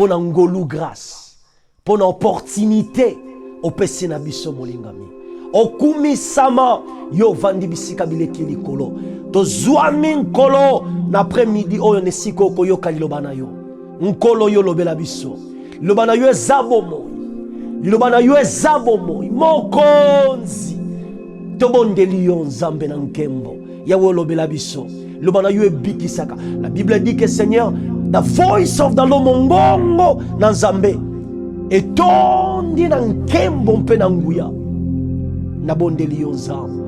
pour ngolu grâce, pour opportunité, opesi na biso molingami. Okumi sama yo vandi bisika bileki likolo. To zwami nkolo na après-midi oyo nesiko koyoka liloba na yo. Nkolo yo lobela biso. Liloba na yo ezabo moi. Liloba na yo ezabo moi. Mokonzi. Tobondeli yo nzambe na nkembo. Yawe lobela biso. Liloba na yo ebikisaka. La Bible dit que Seigneur, the voice of the Lord mongongo na nzambe etondi na nkembo mpe na nguya. Nabondeli yo nzambe.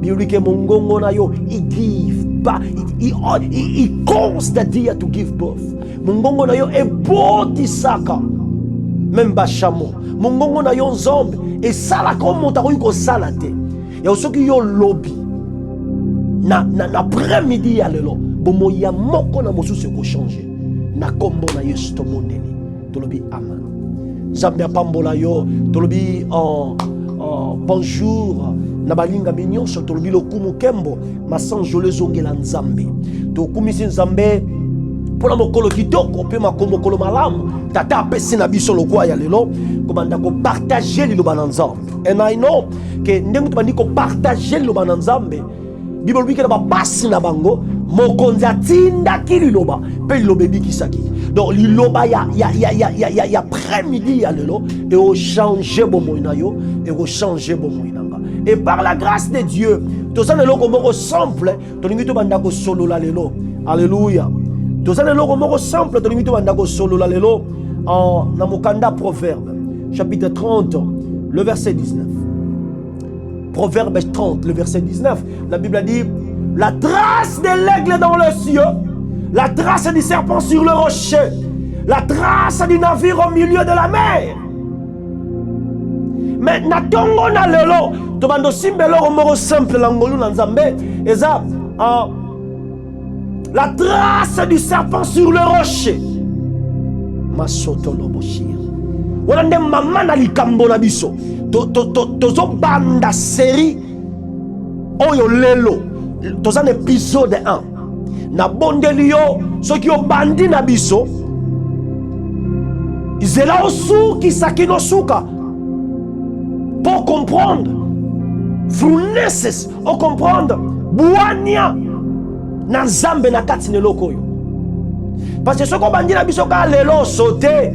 Bible ke mongongo na yo he give back, he calls the deer to give birth. Mongongo na yo ebotisaka même bashamo. Mongongo na yo nzambe esala komo takoyi kosala te. Ya soki yo lobby na après-midi ya lelo bomo ya moko na mosusu ko changer na kombo na Yesu to mondeli tolobi amen. Nzambe apambola yo tolobi bonjour na balinga minyonso tolobi lokumu kembo masanjole zongela nzambe to kumisi nzambe pona mokolo kitoko pe makomokolo malamu tata apesi na biso lokwa ya lelo komanda ko partager liloba na nzambe. And I know que ndenge tobandi ko partager liloba na nzambe Bible wiki na bapasi na bango mokonzi atindaki liloba pe liloba ebikisaki. Donc liloba ya après-midi ya lelo et au changer bomoi na yo et au changer bomoi nanga. Et par la grâce de Dieu tout ça lelo komoko simple tolingi to banda ko solo la lelo. Alléluia. Tout ça lelo komoko simple tolingi to banda ko solo la lelo en na mokanda proverbe chapitre 30 le verset 19. Proverbe 30, le verset 19, la Bible a dit la trace de l'aigle dans le ciel, la trace du serpent sur le rocher, la trace du navire au milieu de la mer. Mais natongo na lelo, to bando simbelo moro simple langolu na nzambe, eza la trace du serpent sur le rocher. Masoto loboshia. Wana nde mama na likambo na biso. Tozo banda série oyo lelo toza na épisode 1 na bondeli yo soki yo bandi na biso izela osuki sakino suka pour comprendre funesses o comprendre buania na nzambe na kati ne lokoyo parce que soko bandi na biso ka lelo sauter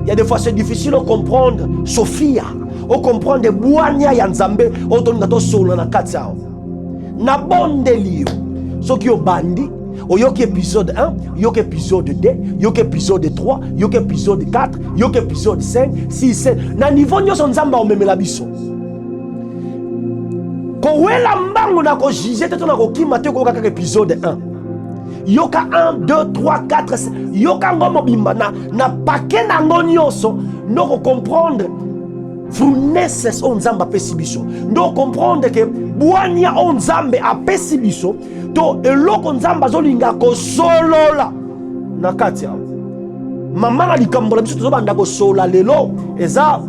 il y a des fois c'est difficile de comprendre Sophia o comprendre buania ya nzambe o to ngato solo na katao na bondeli soki o bandi o yoki épisode 1 yoki épisode 2 yoki épisode 3 yoki épisode 4 yoki épisode 5 6 7 na niveau nyoso nzamba o memela biso ko wela mbangu na ko juger te to na ko kima te ko kaka épisode 1 yoka 1 2 3 4 5 yoka ngomo bimba na paquet na ngonyoso ndoko comprendre funesses on nzamba pesi biso ndo comprendre que buania on nzambe apesi biso to eloko nzamba zolinga ko solola na kati ya mama na likambo la biso to banda ko sola lelo eza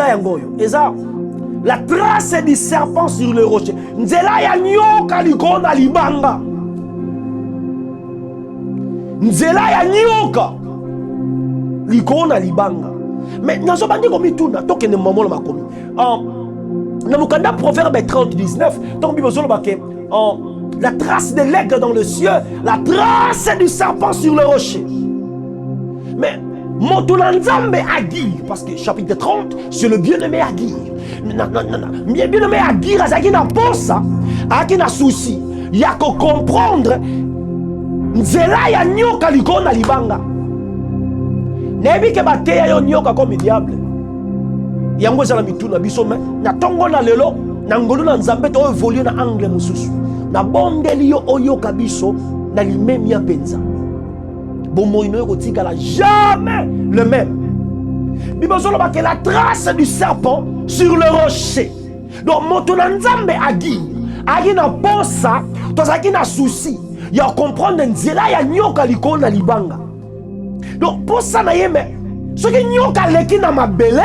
yangoyo eza la trace du serpent sur le rocher nzela ya nyoka likona libanga nzela ya nyoka likona libanga. Mais nous avons dit que tout n'a aucun moment le makomi. Dans le Proverbe 30, 19, donc Bible la trace de l'aigle dans le ciel, la trace du serpent sur le rocher. Mais Motolanzambe Agir, parce que chapitre 30, c'est le bien-aimé Agir. Bien-aimé Agir, Azaki n'a pas ça, Azaki n'a souci. Il y a qu'à comprendre, Nzela ya nyoka likona libanga. Nebi ke bateya yo nyoka comme diable. Yango za la mituna biso me na tongo na lelo na ngolu na nzambe to évoluer na angle mususu. Na bondeli yo oyoka biso na limemi ya penza. Bomo ino ko tikala jamais le même. Bible solo ba que la trace du serpent sur le rocher. Donc moto na nzambe agi na posa to zaki na souci. Ya comprendre nzela ya nyoka likona libanga. Donc pour ça na yeme ce que nyoka leki na mabele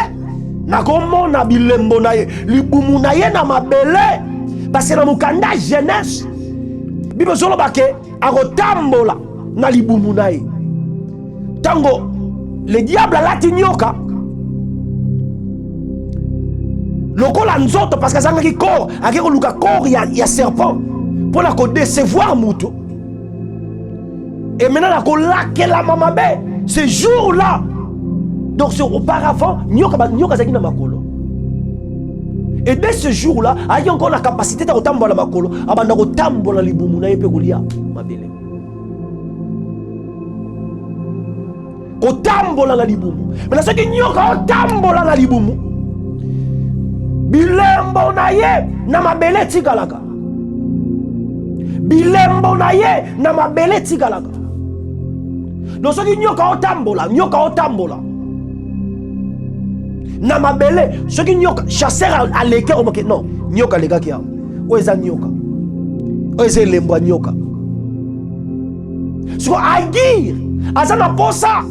na komona bilembo na ye libumu na ye na mabele parce que na mukanda jeunesse Bible solo ba ke akotambola na libumu na ye Tango, le diable a lati nyoka. Lokola nzoto parce que ça qui corps, avec le corps il y a serpent pour la décevoir mutu. Et maintenant la laquer la mamabe ce jour-là. Donc auparavant nyoka zaki na makolo. Et dès ce jour-là, il y a encore la capacité de tambola makolo, abanda ko tambola libumu na yepe kolia mabele. Ko tambola la libumu. Mais ce qui nyoka tambola la libumu. Bilembo na ye na mabele tikalaka. Bilembo na ye na mabele tikalaka. Donc ce qui nyoka otambola na mabele, ce qui nyoka chasseur à l'écart non, nyoka les gars qui a. Oeza nyoka. Oeza lembo nyoka. So agir, azana posa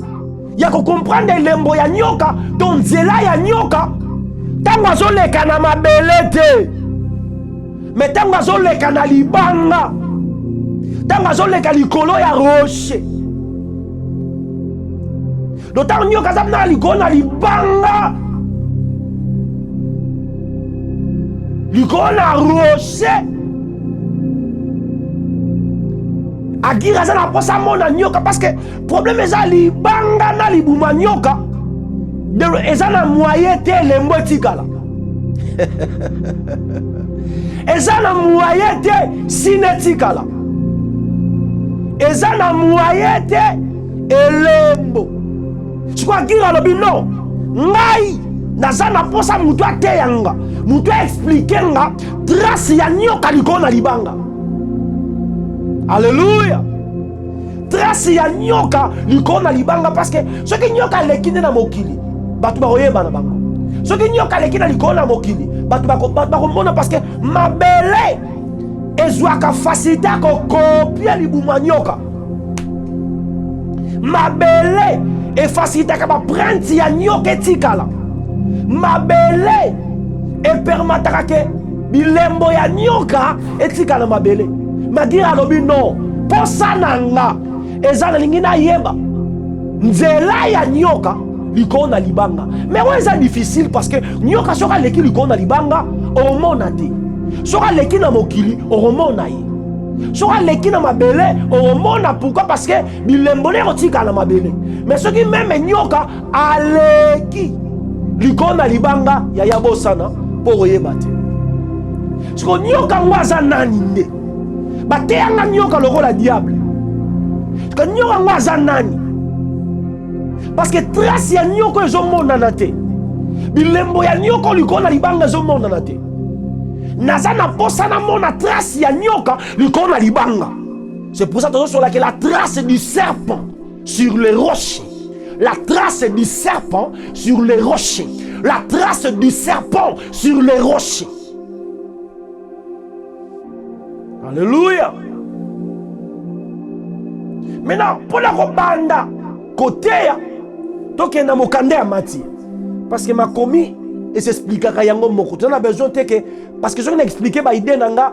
ya ko comprendre lembo ya nyoka, donc zela ya nyoka. Tango azoleka na mabele te. Mais tango azoleka na libanga. Tango azoleka likolo ya roche. Donc tango nyoka zabna likolo na libanga. Likolo na roche. Agira za na posa mona nyoka parce que problème eza libanga na libuma nyoka. Eza na moyen te lembo tikala. Eza na moyen te sinetikala. Eza na moyen te elembo. Chikwa gira lobi non. Ngai naza na posa mutu ateyanga. Mutu expliquer nga trace ya nyoka likolo na libanga. Alléluia. Trace ya nyoka likolo na libanga parce que ce que nyoka lekine na mokili. Batu bakoyeba na bango. Soki nyoka leki na likolo na mokili, batu bakomona parce que mabele ezwaka facilité ko copier libuma nyoka. Mabele e facilité ka ba prendre ya nyoka etikala. Mabele e permettra ke bilembo ya nyoka etikala mabele. Magira lobi non, posa nanga ezana lingina yeba. Nzela ya nyoka likolo na libanga. Mais c'est difficile parce que nyoka soka leki likolo na libanga omona te. Soka leki na mokili omona ye. Soka leki na mabele omona pourquoi parce que bilembo ne otika na mabele. Mais ce qui même nyoka aleki likolo na libanga ya yabosana pour oyeba te. Parce que nyoka ngwaza nani nde. Bate yanga nyoka lokola diable. Parce que nyoka ngwaza nani. Parce que trace ya nyoko ezomona na te. Bilembo ya nyoko likolo na libanga ezomona na te. Naza na posa na mona trace ya nyoka likolo na libanga. C'est pour ça que sur la trace du serpent sur les rochers. La trace du serpent sur les rochers. La trace du serpent sur les rochers. Alléluia. Maintenant, pour la robanda côté toke na mokande ya mati parce que ma commis et s'expliquer yango moko tu as besoin que parce que je vais expliquer ba idée nanga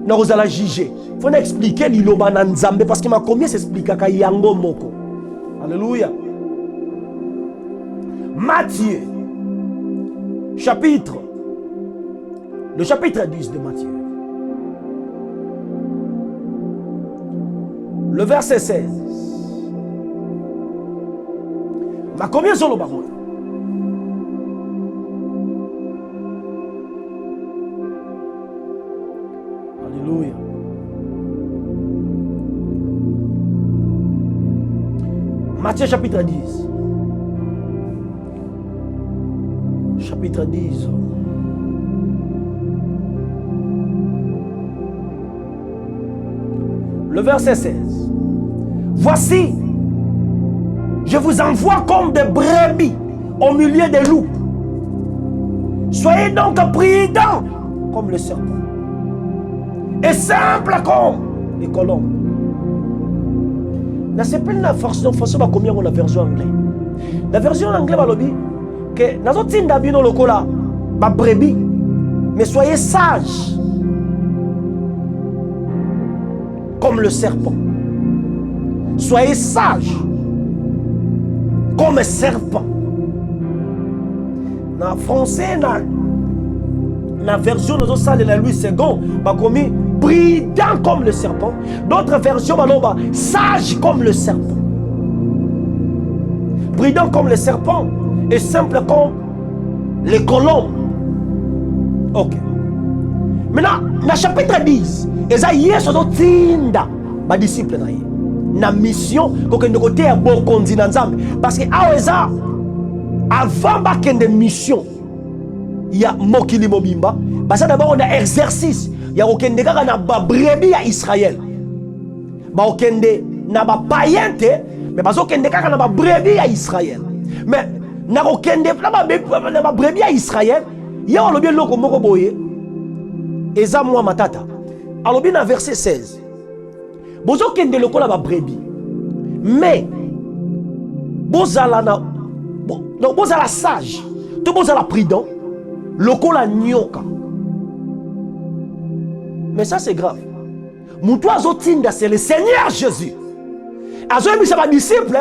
na kozala juger faut expliquer liloba na nzambe parce que ma commis s'expliquer yango moko. Alléluia. Matthieu le chapitre 10 de Matthieu, le verset 16. Ma combien sont le baron? Alléluia. Matthieu chapitre 10. Chapitre 10. Le verset 16. Voici, je vous envoie comme des brebis au milieu des loups. Soyez donc prudents comme le serpent et simples comme les colombes. Na s'appelle la version combien on la version anglaise. La version anglaise va dire que nazo tinda bino lokola ba brebis, mais soyez sages comme le serpent. Soyez sages comme serpent. En français, la version de salle de Louis II, commis brillant comme le serpent. D'autres versions, sage comme le serpent. Brillant comme le serpent et simple comme les colombes. Ok. Maintenant, dans le chapitre 10, ils ont dit que les disciples na mission que nous côté bon continent parce que avant de mission il y a mokili mobimba parce que d'abord on a exercice il y a aucun dégât na ba brebis à Israël ba aucun de na ba païen mais parce aucun dégât na ba brebis à Israël mais na aucun de na ba brebis à Israël il y a le bien loko moko boye eza moi matata alors bien dans verset 16 bozo kende lokola ba brebis mais bozala na donc bozala sage to bozala prudent lokola nyoka mais ça c'est grave mutu azotinda c'est le Seigneur Jésus azoyebisa ba disciple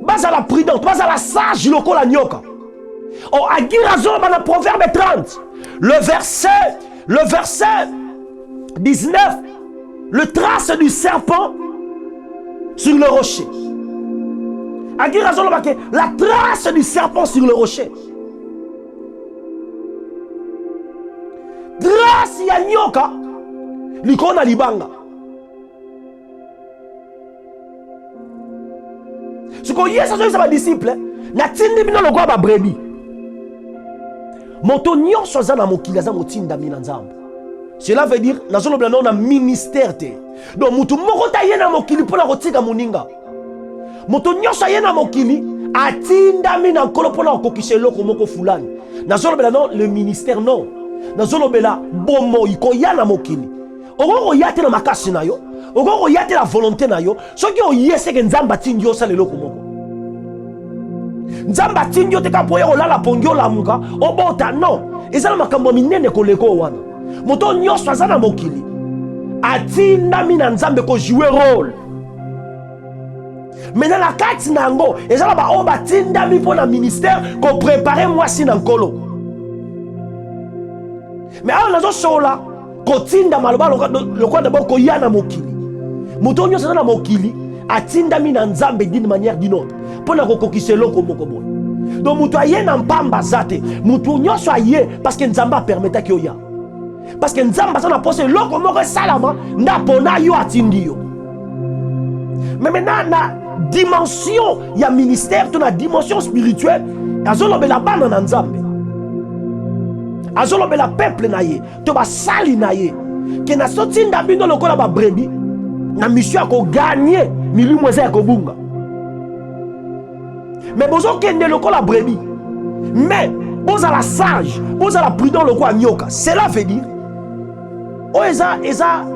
bazala prudent bazala sage lokola nyoka o agira zoba na proverbe 30 le verset 19 le trace du serpent sur le rocher. La trace du serpent sur le rocher. Trace ya nyoka likona libanga. Ce que Yesu a dit à ses disciples, na tindi bino lokwa ba brebis. Moto nyonso za na mokili za motinda mina nzambe. Cela veut dire nazo lobela na ministère te. Donc mutu moko ta yena mokili pona kotika moninga. Mutu nyonso yena mokili atinda mina nkolo pona kokise loko moko fulani. Nazo lobela non le ministère non. Nazo lobela bomo iko yana mokili. Okoko yate na makasi na yo. Okoko yate la volonté na yo. Soki o yese ke nzamba tindi yo sale loko moko. Nzamba tindi yo te ka poye olala pongyo la muka. Obota non. Ezala makambo minene koleko wana. Moto nyonso aza na mokili atinda mina nzambe ko jouer rôle mais na la kati nango ezala ba o batinda mi pona ministère ko préparer moi si na nkolo mais awa nazo sola ko tinda maloba lokwa d'abord ko yana mokili moto nyonso aza na mokili atinda mina nzambe d'une manière d'une autre pona ko kokise loko moko boy donc moto aye na mpamba zate moto nyonso aye parce que nzamba permettait que oya parce que nzamba ça n'a posé loko moko salama na pona yo atindi yo mais maintenant na dimension ya ministère to na dimension spirituelle azolobela bana na nzambe azolobela peuple na ye to ba sali na ye ke na sotinda bino lokola ba brebis na mission ko gagner milimu eza ko bunga mais bozo kende lokola brebis mais bozala sage bozala prudent lokola nyoka cela veut dire o eza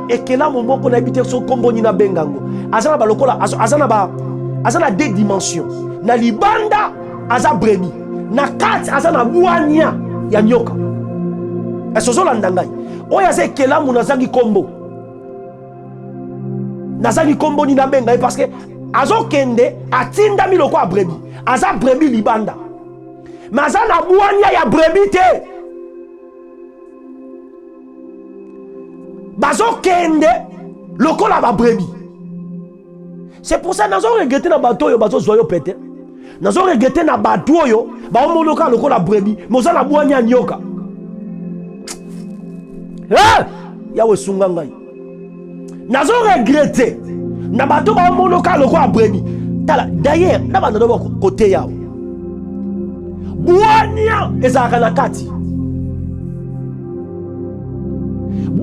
ekela momoko na habiter so komboni na bengango azana ba lokola azana deux dimensions na libanda aza brebis na kati azana buania ya nyoka esozola ndangai o yaza ekela mu nazangi kombo nazangi kombo ni na bengai parce que azokende atinda mi lokola brebis aza brebis libanda mais azana buania ya brebis te bazo kende lokola ba brebis. C'est pour ça nazo regretter na bato yo bazo zoyo pété. Nazo regretter na bato yo ba omonoka lokola brebis, moza na bwanya nyoka. Yawe sunga ngai. Nazo regretter na bato ba omonoka lokola brebis. Tala d'ailleurs na bana do côté yao. Bwanya ezaka na kati.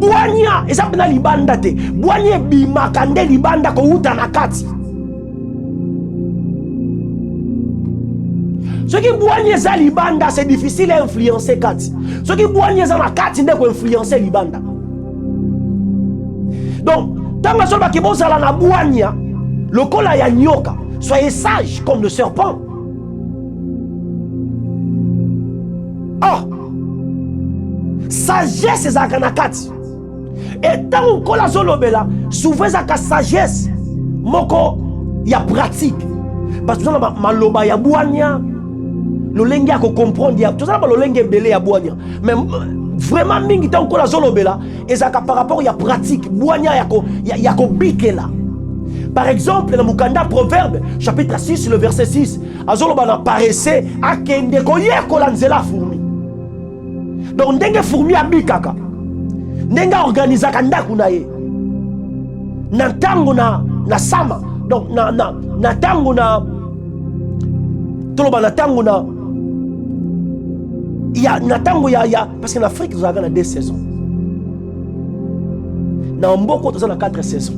Bwanya eza pena libanda te bwanya bimaka nde libanda ko uta na kati soki bwanya eza libanda c'est difficile à influencer kati soki bwanya eza na kati nde ko influencer libanda donc tanga soba ki bozala na bwanya lokola ya nyoka soyez sage comme le serpent sagesse ezaka na kati et tant qu'on la zolobela souvent ezaka sagesse moko ya pratique parce que tozala maloba ya bwanya lolenge ya comprendre tozala lolenge belé ya bwanya mais vraiment mingi tant ko la zolobela ezaka par rapport ya pratique bwanya ya ko bikela. Par exemple, dans Mukanda Proverbe, chapitre 6, le verset 6, azoloba na paresse akende ko yekola nzela fourmi. Donc ndenge fourmi abikaka. Ndenge organisaka ndaku na ye. Na tango na sama. Donc na tango na toloba na tango na na tango ya parce que en Afrique nous avons 2 saisons. Na mboko nous avons 4 saisons.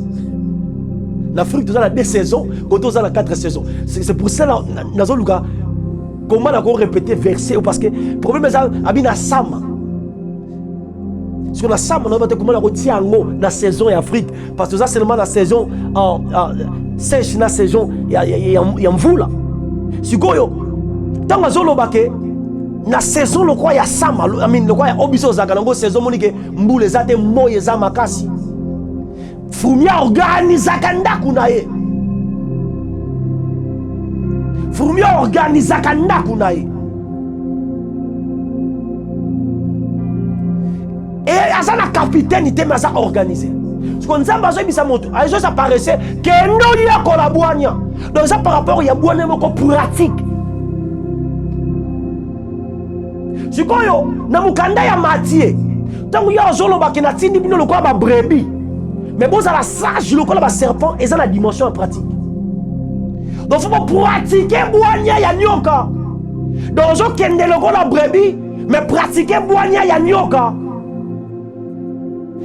En Afrique nous avons 2 saisons, quand nous avons 4 saisons. C'est pour ça que nous avons comment on a répété verset parce que le problème est abina sama. Sur la sama on va comment on retient en haut la saison en Afrique parce que ça c'est seulement la saison sèche la saison il y a mvula. Sikoyo tant azoloba ke na saison le quoi ya sama I mean le quoi ya obiso zakanango saison monike mbule zate moye za makasi fumia organizaka ndaku na ye fumia organizaka ndaku na ye et azana capitaine te mais ça organisé parce que nzamba zo bisa moto azo ça paraissait que ndo ya ko la bwanya donc ça par rapport ya bwanya moko pratique sikoyo na mukanda ya Matthieu tangu ya zolo bakina tindi bino le quoi ba brebis mais bon ça la sage le quoi ba serpent et ça la dimension en pratique donc faut pas pratiquer bwanya ya nyoka donc zo kende le quoi la brebis mais pratiquer bwanya ya nyoka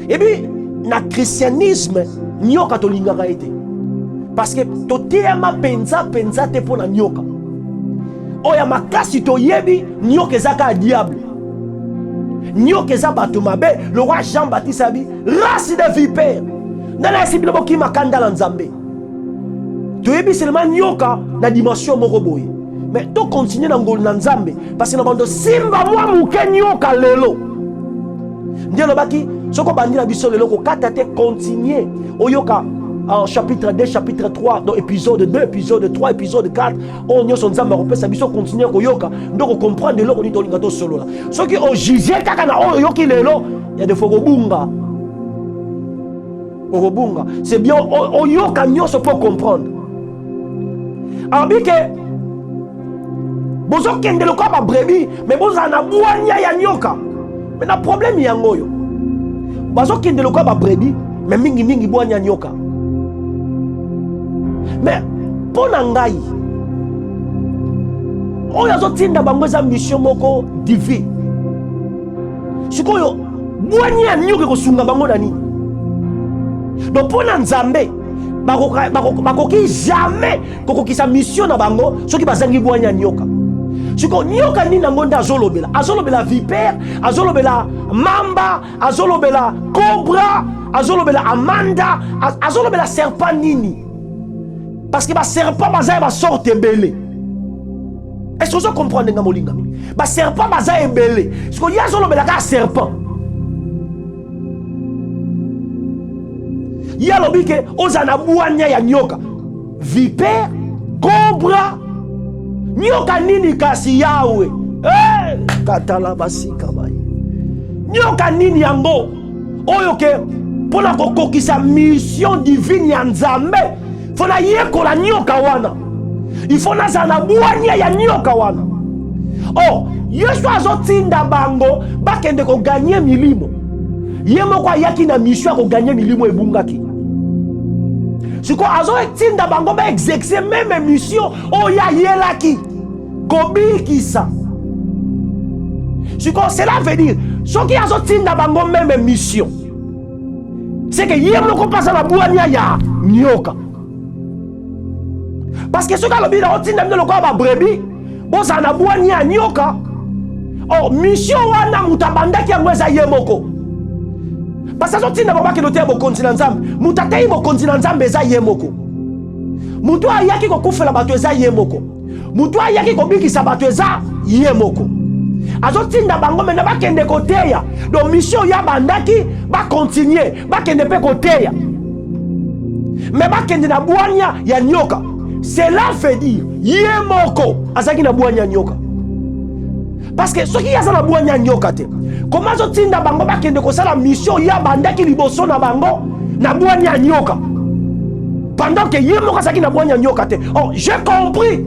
et puis na christianisme nyoka to lingaka été parce que to tema penza te pour na nyoka oya makasi to yebi nyoka ezaka diable nyoka eza bato mabe le roi Jean-Baptiste abi race de vipère nana esibilo boki makanda la nzambe to yebi seulement nyoka na dimension moko boye mais to continuer na ngolo na nzambe parce que na bando simba mwa muke nyoka lelo ndielo baki soko bandina biso lelo ko kata te continuer oyoka en chapitre 2, chapitre 3, dans épisode 2, épisode 3, épisode 4, on y a son zamba, on peut s'abisso continuer à yoka, donc on comprend de l'eau, on dit on solo là. Ce qui on juge, kakana, on yoki lelo, il y a des fois robunga. C'est bien, on yoka nyoso pour comprendre. Alors, bien que, bozo kende le quoi ba brebis, mais bozo na buanya ya nyoka. Mais na problème yangoyo. Bozo kende le quoi ba brebis, mais mingi buanya nyoka. Mais pour nangai oyo azotinda bango eza mission moko divine sikoyo bwani ya nyoka kosunga bango nani donc pour na nzambe bakoki jamais kokokisa mission na bango soki bazangi bwani ya nyoka siko nyoka nini nango nde azolobela vipère azolobela mamba azolobela cobra azolobela amanda azolobela serpent nini parce que ba serpent baza ba sorte belé. Est-ce que vous comprenez nga molinga? Ba serpent baza belé. Parce que ya zolo belaka serpent. Ya lobike ozana buanya ya nyoka. Vipère, cobra. Nyoka nini kasi yawe? Katala basika bai. Nyoka nini yango? Oyo ke pona kokokisa mission divine ya Nzambe. Il faut na yekola nyoka wana. Il faut na zana buanya ya nyoka wana. Oh, Yesu azotinda bango bakende ko gagner milimo. Yemo kwa yaki na mission ko gagner milimo ebungaki. Siko azo tinda bango ba exercer même mission o ya yelaki. Kobikisa. Siko cela veut dire ce qui azo tinda bango même mission. C'est que yemo ko passa la buanya ya nyoka. Parce que ce que le rotina de l'okwa ba brebis, bon ça na bwani ya nyoka. Oh mission wana mutabanda ki ngweza yemoko. Parce que rotina ba ke lote bo continent nzambe, mutatei bo continent nzambe za yemoko. Mutu ayaki ko kufela bato eza yemoko. Mutu ayaki ko bikisa bato eza yemoko. Azotinda bango mena ba kende koteya. Donc mission ya bandaki ba continuer, ba kende pe koteya. Mais ba kende na bwani ya nyoka. cela veut dire yemoko azaki na bwanya nyoka. Parce que ceux qui ont la bwanya nyoka te, comment zotinda bango bakende ko sala mission ya bandaki liboso na bango na bwanya nyoka. Pendant que yemoko azaki na bwanya nyoka te. Oh, j'ai compris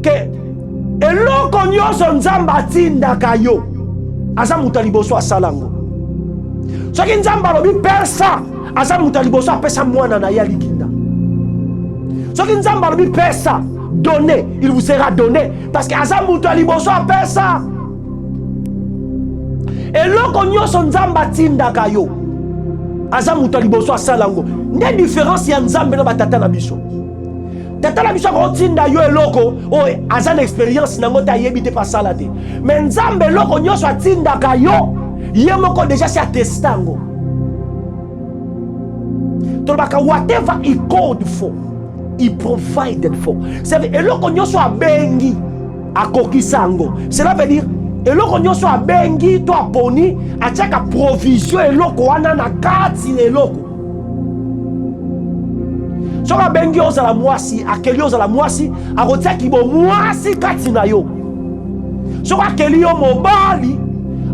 que eloko nyonso nzamba atindaka yo aza mutu liboso asalango. Soki nzamba lobi pesa aza mutu liboso apesa mwana na ya likinda. Soki nzamba lobi pesa donné, il vous sera donné parce que aza mutu liboso apesa. Eloko nyonso nzamba atindaka yo aza mutu liboso asalango. Nde différence ya nzambe na batata na biso. Tata la biso ko tinda yo eloko o azan expérience nango ta yebite pa sala te. Mais nzambe eloko nyonso atinda ka yo yemoko déjà si atestango. Tolbaka whatever he called for, he provided for. C'est eloko nyonso abengi akokisango. Cela veut dire eloko nyonso abengi to aponi atiaka provision eloko wana na kati eloko. Soka bengi ozala mwasi, akeli ozala mwasi, akotiaki bo mwasi kati na yo. Soka akeli yo mobali,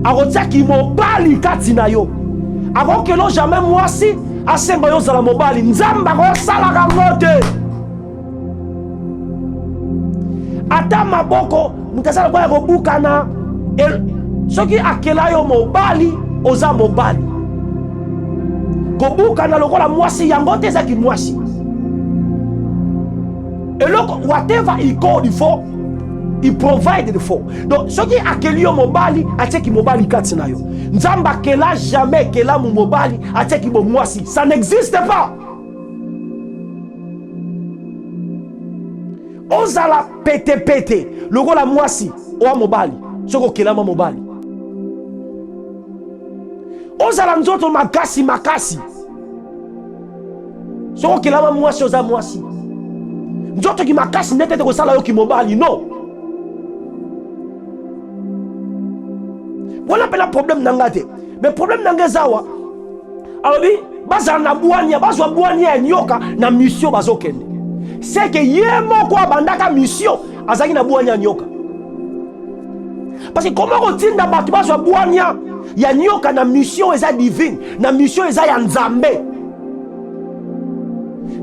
akotiaki mobali kati na yo. Akokelo jamais mwasi, asemba yo ozala mobali. Nzamba kosala kangote. Ata maboko, mutasala kwa kobukana. Soki akela yo mobali, oza mobali. Kobukana lokola mwasi, yangote zaki mwasi. Et look, whatever he called for, he provided for. Donc, ce qui a kelio mobali, a teki mobali katina yo. Nzamba kela jamais kela mu mobali, a teki bo mwasi. Ça n'existe pas. Ozala pete. Logo la mwasi, oa mobali. Soko kela ma mobali. Ozala nzoto makasi. Soko kela ma mwasi, oza mwasi. Nzoto ki makasi nete te kosala yo ki mobali, non. Voilà pe la problème nangate. Mais problème nangezawa. Alors bi, baza na bwania, bazwa bwania nyoka na mission bazokende. C'est que yemo kwa bandaka mission azaki na bwania nyoka. Parce que comment rotinda batu bazwa bwania ya nyoka na mission eza divine, na mission eza ya nzambe.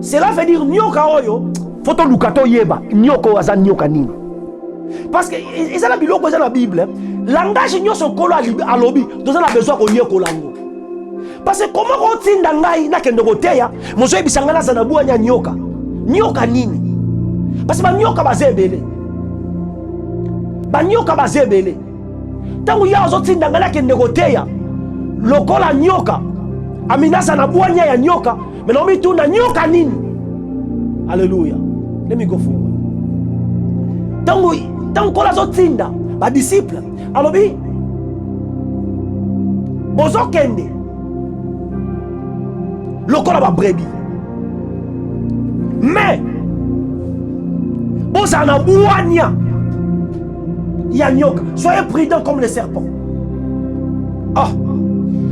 Cela veut dire nyoka oyo Foto lukato yeba nyoko aza nyoka nini. Parce que ils ont la biloko dans la Bible. Langage nyoso kolo alobi, nous avons besoin ko yeko lango. Parce que comment on tinda ngai na kendo koteya, mozo ebisangana za na bwanya nyoka. Nyoka nini? Parce que ba nyoka bazebele. Ba nyoka bazebele. Tangu ya ozo tinda ngai na kendo koteya, lokola nyoka. Aminasa na bwanya ya nyoka, mais non mi tuna nyoka nini? Alléluia. Let me go forward. Tango la zotinda, ba disciple. Alobi, bozo kende. Lokola ba brebi. Mais, boza na bouania. Ya nyoka. Soyez prudents comme les serpents. Ah.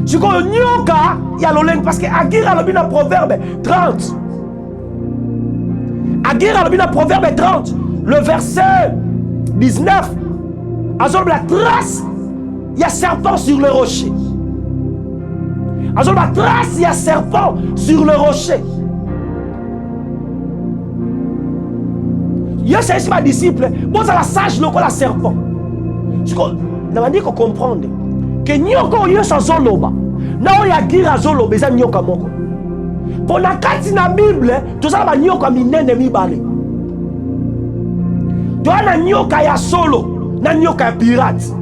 Je crois nyoka, ya lolen parce que Agira alobi na proverbe 30. Agira alobi na proverbe 30. Le verset 19. Azol la trace, il y a serpent sur le rocher. Azol la trace, il y a serpent sur le rocher. Yo c'est ma disciple, bon ça la sage loko la serpent. Je n'a dit qu'on comprendre que nyoko yo sa zoloba. Na o ya gira zoloba eza nyoka moko. Pour la kati na Bible, tout ça ba nyoka minene mibale. Toana nyoka ya solo, na nyoka ya pirate.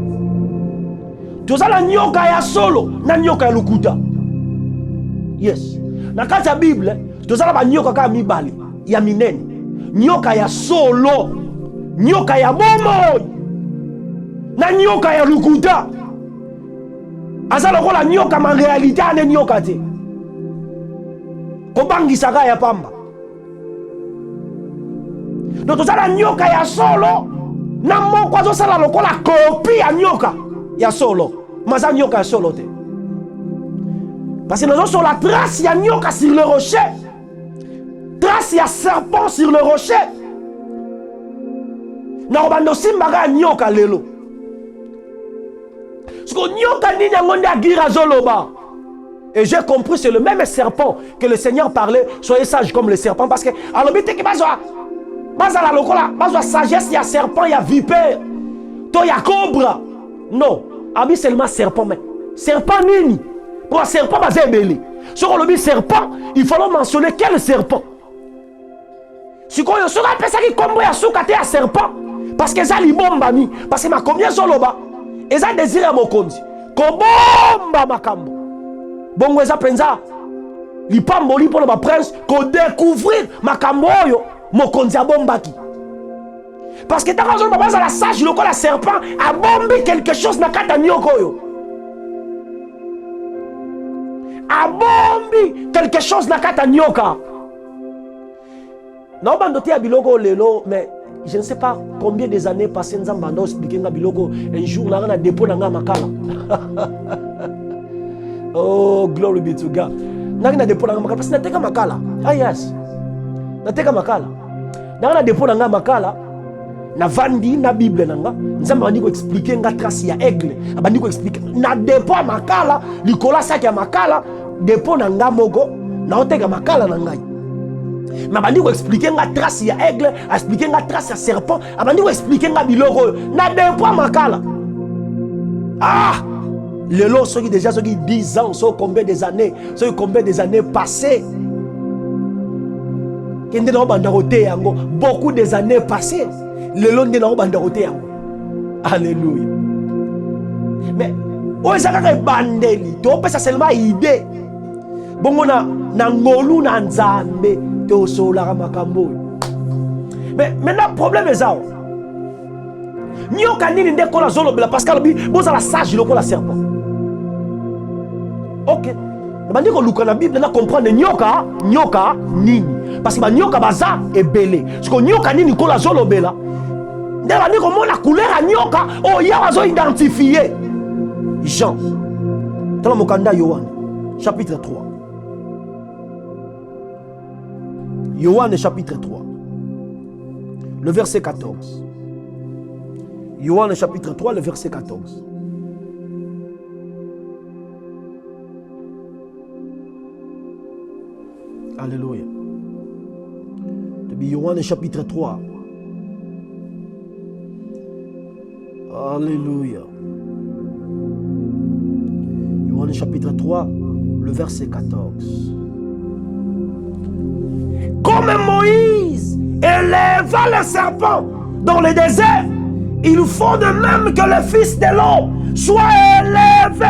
Tozala nyoka ya solo, na nyoka ya lukuta. Yes. Na kati ya Bible, tozala ba nyoka kama mibale ya minene. Nyoka ya solo, nyoka ya bomo, na nyoka ya lukuta. Azala kola nyoka ma réalité ane nyoka te. Kobangisa ka ya pamba. Donc tozala nyoka ya solo na moko azosala lokola copie ya nyoka ya solo. Maza nyoka ya solo te. Parce que nous avons sur la trace ya nyoka sur le rocher. Trace ya serpent sur le rocher. Na bando simbaka nyoka lelo. Parce que nyoka nini yangonde agira zoloba. Et j'ai compris, c'est le même serpent que le Seigneur parlait. Soyez sages comme le serpent. Parce que, alors, il y a sagesse, il y a serpent, il y a vipère. Il y a cobra. Non, il seulement serpent. Mais serpent nini. Pour un serpent, il y a sur le serpent, il faut mentionner quel serpent. Si on a ça qui combo ya soukate ya serpent parce que ça li bomba mi parce que ma combien soloba et ça désire mokonzi ko bomba makambo bongo eza penza li pamboli pour le prince ko découvrir makambo yo mokonzi a bombaki parce que tant que baba za la sage loko la serpent a bombi quelque chose na kata nyoko yo a bombi quelque chose na kata nyoka. Non, bandoté à Biloko lelo, mais je ne sais pas combien des années passées nous avons expliqué à Biloko un jour là on a dépôt dans makala. Oh glory be to God. N'a dépôt dans makala parce que n'ateka makala. Ah yes. N'ateka makala. N'a dépôt dans makala. Na vandi na Bible nanga. Nous avons expliqué nga trace ya aigle. Abandi ko expliquer. Na dépôt makala, likola sa ya makala, dépôt nanga moko, na oteka makala nangai. Mais abandi ko expliquer nga trace ya aigle, expliquer nga trace ya serpent, abandi ko expliquer nga biloko na dépôt makala. Ah! Le lot ceux qui déjà ceux qui 10 ans, ceux combien des années, ceux combien des années passées. Kende na bandaroté yango, beaucoup des années passées. Le long de na bandaroté yango. Alléluia. Mais o ezaka bandeli, to pesa seulement idée. Bongo na ngolu na nzambe to sola makambo. Mais maintenant problème est ça. Nyoka nini ndeko la zolo bela parce que lobi boza la sage loko la serpent. OK. Bandi ko luka na Bible na comprendre nyoka nini parce que ba nyoka baza ebele. Parce que nyoka nini ko la zolo bela. Ndela bandi ko mona couleur ya nyoka o ya wazo identifier. Jean. Dans le Mokanda Yohan chapitre 3. Yohan chapitre 3. Le verset 14. Yohan chapitre 3, le verset 14. Alléluia. Depuis Yohan chapitre 3. Alléluia. Yohan chapitre 3, le verset 14. Comme Moïse éleva le serpent dans le désert, il faut de même que le Fils de l'homme soit élevé.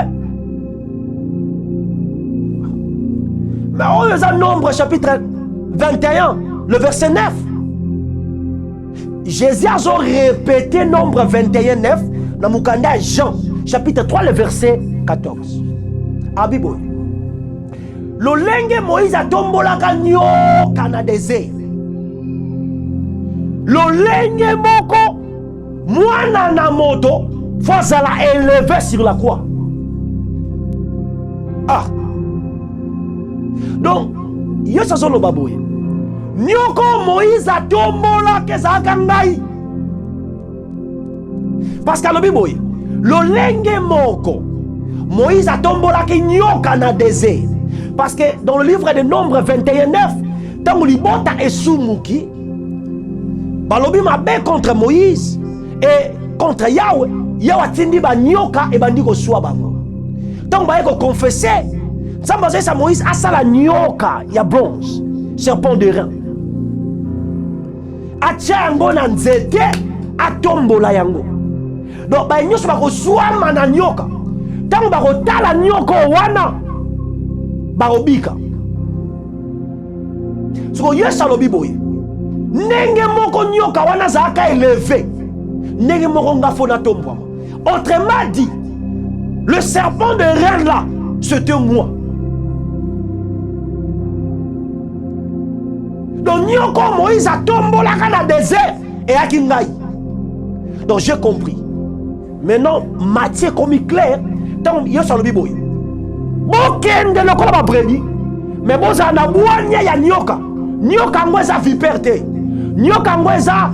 Mais on est en Nombre chapitre 21, le verset 9. Jésus a répété Nombre 21, 9 dans Mukanda Jean chapitre 3, le verset 14. Abibo. Lolenge Moïse a tombolaka nyoka na désert. Lolenge moko Mwana na moto, faut la élever sur la croix. Ah. Donc, Yesu solo baboye. Nyoko Moïse a tombola ke zakangai. Parce que le biboye, le lenge moko, Moïse a tombola ke nyoka na désert. Parce que dans le livre de Nombre 21, 9, tant que libota et sumuki, balobi mabe contre Moïse. Et contre Yahweh, Yahweh tindi ba nyoka et bandi ko soa bango. Tant ba ko confesser, ça m'a dit Moïse a ça la nyoka, ya bronze, serpent de rein. A tchango na nzete, a tombola yango. Donc ba nyoso ba ko soa mana nyoka. Tant ba ko tala nyoko wana ba obika. So yesa lobi boye. Nenge moko nyoka wana za ka élevé. Autrement dit, le serpent de rein là, c'était moi. Donc, Nyoko Moïse a tombé dans le désert et à Kingaï. Donc, j'ai compris. Maintenant, Matthieu comme clair, tant que je suis Biboy. Aucun de l'école m'a prédit, mais bon, ça n'a pas de Nyoka. Nyoka, moi, ça vipère. Nyoka, moi, ça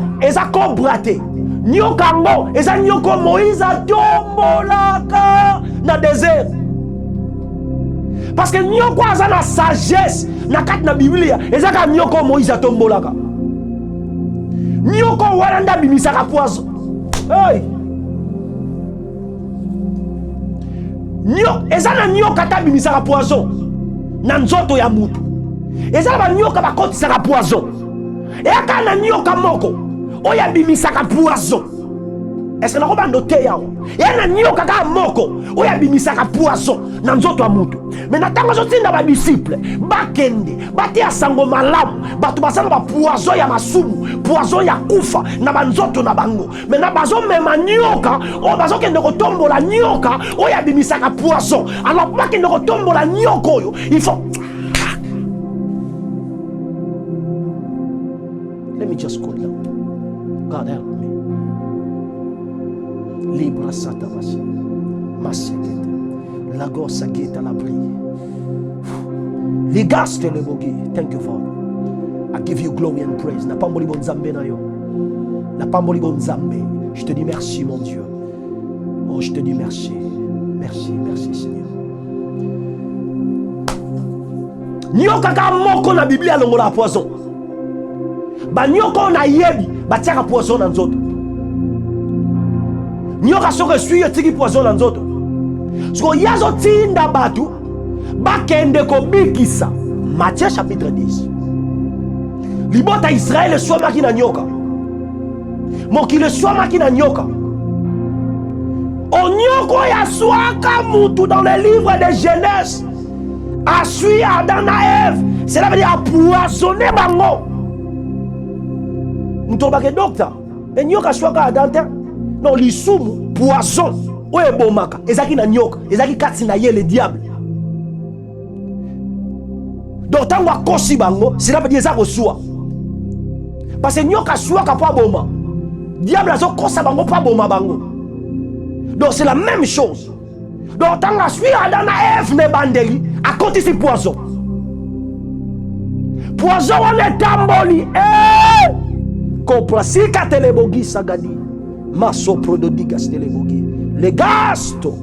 cobraté. nyoka ngo eza nyoko Moïse atombolaka na désert. Parce que nyoko aza na sagesse na kati na Biblia eza ka nyoko Moïse atombolaka. Nyoko wana nda bimisaka poison. Hey. Eza na nyoka ta bimisaka poison na nzoto ya mutu. Eza ba nyoka bakotisaka poison. Eka na nyoka moko oya bimisaka poison. Est-ce que na kobando te yao? Ya na nyoka ka moko oya bimisaka poison na nzoto ya mutu. Mais na tango zotinda ba disciple bakende batia sango malamu batu basana ba poison ya masumu, poison ya kufa na banzoto na bango. Mais na bazo mema nyoka o bazo kende ko tombola nyoka oya bimisaka poison. Alors bakende ko tombola nyoka oyo, il faut. Let me just go down. God help me. Libra satabasi. Masekete. Lagosa kita la brie. Ligaste le bogi. Thank you, Father. I give you glory and praise. Na pamboli bon zambe na yo. Na pamboli bon zambe. Je te dis merci, mon Dieu. Oh, je te dis merci. Merci, merci, Seigneur. Nyoka ka moko na Biblia longola poison. Ba nyoko na yebi batiaka poison na nzoto. Nyoka soke suyo tiki poison na nzoto. So yazo tinda batu bakende ko bikisa. Matthieu chapitre 10. Libota Israël soit maki na nyoka. Mokile soit maki na nyoka. Onyoko ya swaka mutu dans les livres de Genèse. A sui Adam na Ève. Cela veut dire poisonner bango. Mutobake docteur. Et nyoka swaka Adam. Non, lisumu poison. Oye bomaka. Ezaki na nyoka. Ezaki katsi na ye le diable. Donc tango akosi bango, cela veut dire ezako soi. Parce que nyoka swaka pa boma. Diable azo kosa bango pa boma bango. Donc c'est la même chose. Donc tango asui Adam na Ève ne bandeli, a côté si poison. Poison on est tamboli. Comprasika telebogi sagadi. Maso prododigas telebogi. Le gasto.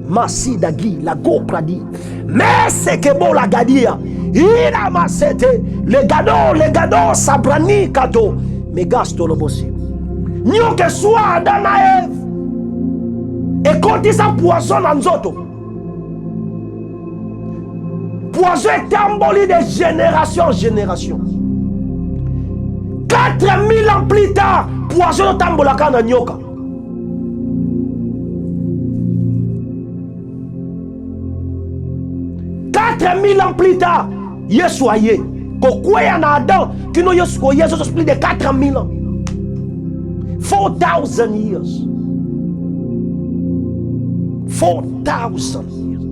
Masi dagi la gopradi. Mais c'est que bon la gadia. Il a massete. Le gado sabrani kato. Mais gasto le bossi. Nyoke soit Adam na Ève. Et quand il s'en poison en nzoto. Poison est emboli de génération en génération. 4000 ans plus tard, poison est emboli dans nyoka. Ans plus tard, Yesoye, Kokwaya na Adam, qui nous Yesoye, plus de 4000 ans. 4,000 years. 4,000 years.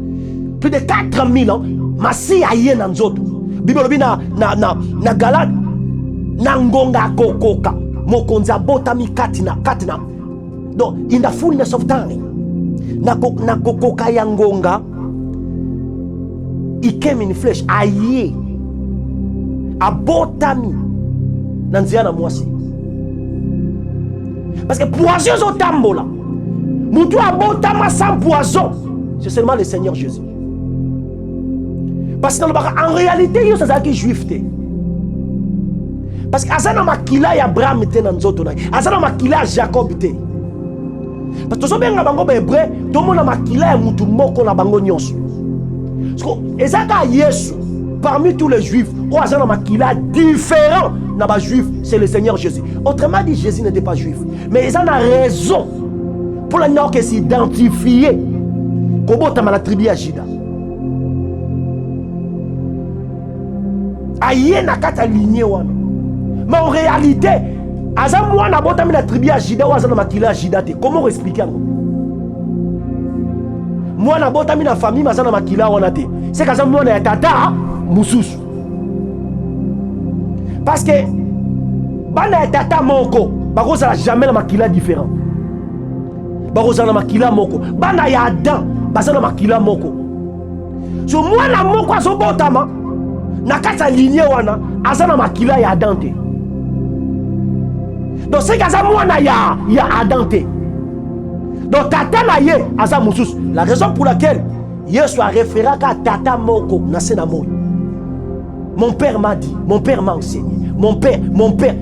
Plus de 4000 ans, Masi aye na nzoto. Bible na Galate. Nangonga kokoka. Mokonza botami katina. Donc, in the fullness of time. Na kokoka yangonga. He came in flesh. Aye. Abotami. Nanziana mwasi. Parce que poison zo tambola. Moutou abotama sans poison. C'est seulement le Seigneur Jésus. Parce que en réalité, il y a des juifs. Parce que Azana makila ya Abraham te na nzoto na. Azana makila ya Jacob te. Parce que tozobenga bango ba hébreu, tomona makila ya mutu moko na bango nyonso. Parce que ezaka Yesu parmi tous les juifs, o azana makila différent na ba juif, c'est le Seigneur Jésus. Autrement dit, Jésus n'était pas juif, mais ils en a raison pour le nord que s'identifier kobota na tribu ya Juda. Aye na kata lignée wana. Mais en réalité, Azam mwana botami na tribu ya Juda ou azana makila Juda te. Comment expliquer ngo? Mwana botami na famille mazana makila wana te. C'est qu'azam mwana ya tata mususu. Parce que bana ya tata moko, bakozala jamais na makila différent. Bakozala makila moko. Bana ya Adam, bazana makila moko. So mwana moko azobotama na kata lignée wana azana makila ya Adam te. Donc c'est qu'aza mwana ya Adam te. Donc tata na ye aza mususu. La raison pour laquelle Yesu a référé à tata moko na sena moyo. Mon père m'a dit, mon père m'a enseigné. Mon père.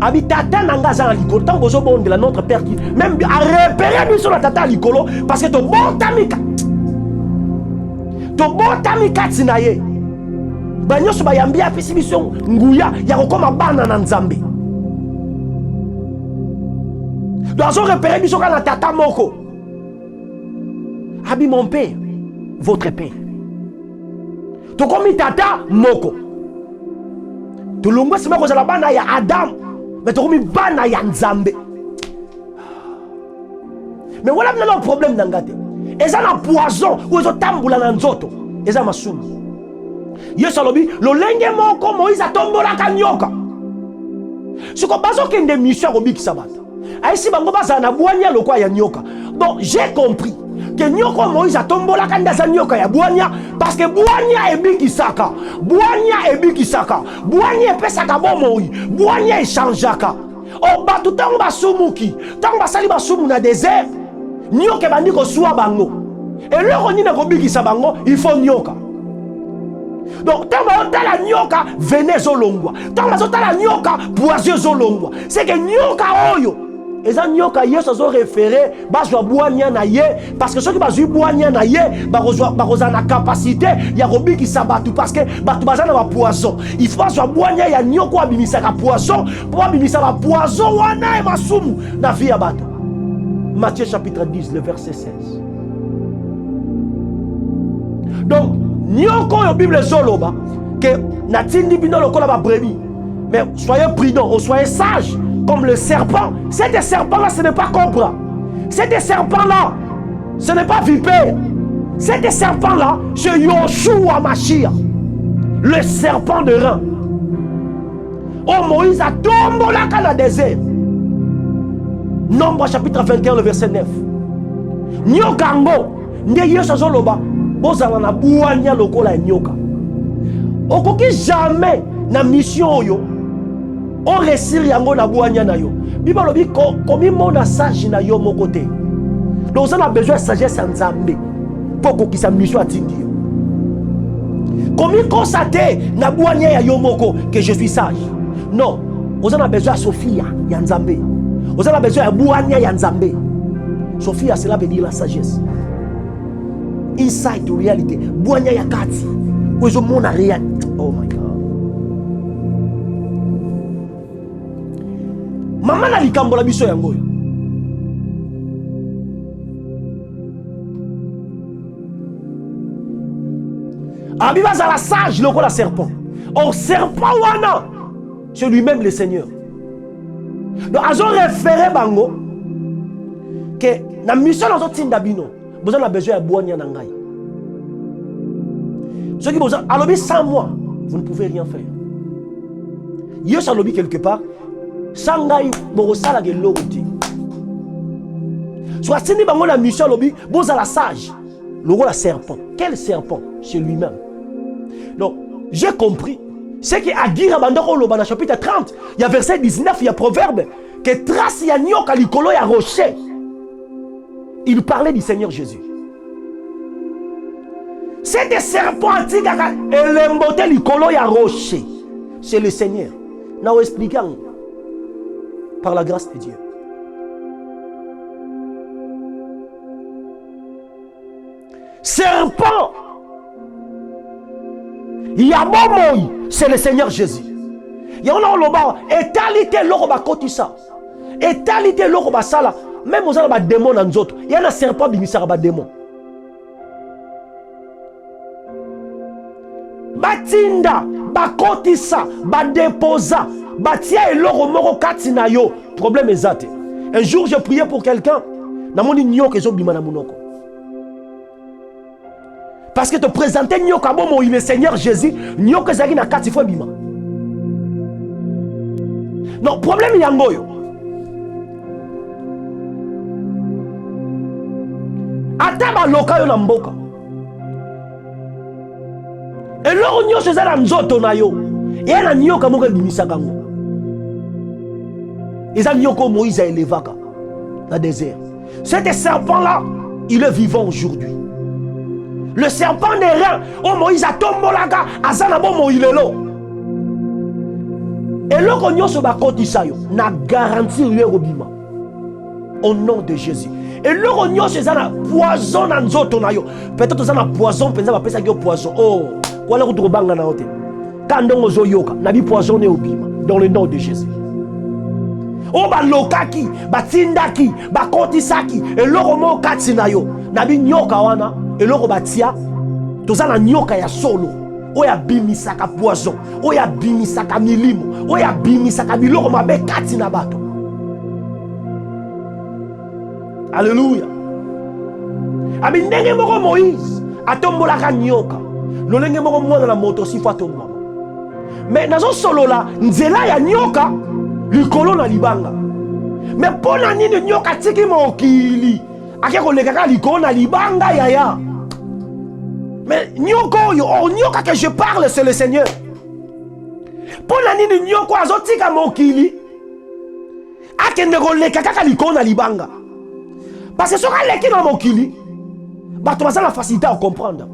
Abi tata nanga za likolo tant bozo bon de la notre père qui même a repéré sur la tata likolo parce que ton bon tamika. Ton bon tamika tsinaye. Banyoso bayambia apesi biso nguya ya kokoma bana na Nzambe. Donc on repéré biso kana tata moko. Abi mon père, votre père. To komi tata moko. To longwa sima ko la bana ya Adam, mais to komi bana ya Nzambe. Mais voilà le problème d'angate. Eza na poison ou ezo tambula na nzoto. Eza masumu. Yesu alobi lolenge moko Moïse atombola kanyoka. Siko bazo kende mission ko bikisa bata. Aisi bango baza na bwanya lokwa ya nyoka. Donc j'ai compris que nyoko Moïse atombola kanda za nyoka ya bwanya parce que bwanya ebikisaka. Bwanya ebikisaka. Bwanya epesaka bomoi. Bwanya echangeaka. O batu tango basumuki. Tango basali basumu na désert. Nyoka bandi ko suwa bango. Et loko nina ko bikisa bango, il faut nyoka. Donc, tant que la nyoka venez zolongwa. Tant que la nyoka poiseux zolongwa. C'est que nyoka oyo. Et ça nyoka yeso zo référé bazwa boanya na ye parce que ceux qui bazwi boanya na ye bazwa na capacité ya robiki sabatu parce que batu bazana ba poison. Il faut bazwa boanya ya nyoko abimisa ka poison pour abimisa ba poison wana e masumu na vie ya batu. Matthieu chapitre 10 le verset 16. Donc nyoko yo Bible zoloba que natindi bino lokola ba brebis. Mais soyez prudents, soyez sages comme le serpent. Cet serpent là ce n'est pas cobra. Cet serpent là ce n'est pas vipère. Cet serpent là c'est Yoshua Mashiach, le serpent de rein. Oh Moïse a tombé là dans le désert. Nombre chapitre 21 le verset 9. Nyokango nde Yesu zoloba bozala na buanya lokola nyoka. Okoki jamais na mission yo on réussir yango na buanya na yo. Bible lobi komi mona sage na yo moko te. Donc on a besoin de sagesse en Nzambe pour kokisa mission atindi yo. Komi constater na buanya ya yo moko que je suis sage. Non, on a besoin de Sophia ya Nzambe. On a besoin de buanya ya Nzambe. Sophia cela veut dire la sagesse. Inside to reality. Buanya ya kati. Wezo mona reality. Oh my God. Mama na likambola biso yango. Abiba za la sage loko la serpent. Or serpent wana c'est lui-même le Seigneur. Donc azo référé bango que na mission nazo tinda bino. Vous avez besoin de boire nyanangai. Ceux qui vous ont alobi sans moi, vous ne pouvez rien faire. Yo alobi quelque part, sangai borosala ge loti. Soit sini bango la mission alobi, vous la sage, le roi la serpent. Quel serpent? C'est lui-même. Donc, j'ai compris. C'est que Agira Bandoro Loba dans chapitre 30, il y a verset 19, il y a proverbe que trace ya nyoka likolo ya rocher. Il parlait du Seigneur Jésus. C'est des serpents antiques et l'emboté l'icolo ya rocher. C'est le Seigneur. Nous expliquons par la grâce de Dieu. Serpent. Il y a bon c'est le Seigneur Jésus. Il y a un loba étalité l'oroba kotisa. Étalité l'oroba sala. Même aux gens démon dans autres. Il y a un serpent bimisara ba démon. Batinda, bakotisa, badeposa, batia eloro moro katina yo. Problème exact. Un jour j'ai prié pour quelqu'un. Na moni nyoka ezo bima na munoko. Parce que te présenter nyoka bomo le Seigneur Jésus, nyoka zaki na kati fo bima. Non, problème yango yo. Ataba loka yo na mboka. Et l'or nyo se zala nzoto na yo. Et na nyoka moko bimisaka ngo. Et ça, Moïse a élevé dans le désert. Cet serpent-là, il est vivant aujourd'hui. Le serpent n'est rien. Oh, Moïse a tombé là, Azanabo Moïlelo. Et là, on se bat contre ça, na garantie lui robima. Au nom de Jésus. Et là, on se bat poison dans nos nayo. Peut-être que on a poison, peut-être que ça poison. Oh, voilà où tu banga na hote. Quand on zo yoka, na bi poisonné obima dans le nom de Jésus. Oh, ba lokaki, ba tindaki, ba kotisaki, et là on katinayo, na bi nyoka wana, et là on batia, to za na nyoka ya solo. Oya bimisaka poison, oya bimisaka milimo, oya bimisaka biloko mabe kati na bato. Alléluia. Abi ndenge moko Moïse atombolaka nyoka. Lolenge moko mwana na moto sifa tomba. Mais nazo solo la nzela ya nyoka likolo na libanga. Mais pona nini nyoka tiki mokili akeko lekaka likolo na libanga yaya. Mais nyoka que je parle, c'est le Seigneur. Pour la nini nyoko azotika mokili akende koleka kaka likolo na libanga. Parce que soka leki na mokili bato baza la facilité à comprendre.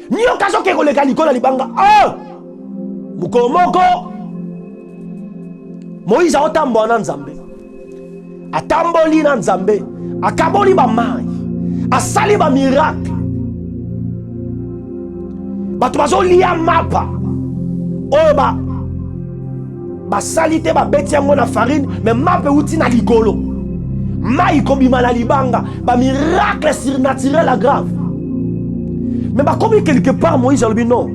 Nyoka soke koleka likolo na libanga. Ah! Mukomoko Moïse aotambola na Nzambe. Atamboli na Nzambe. Akaboli ba mai. Asali ba miracle. Bato bazo lia mapa. Oba ba salite ba beti yango na farine, mais mapa uti na ligolo. Mai kobima na libanga, ba miracle surnaturel à grave. Mais ba kobi quelque part Moïse a dit non.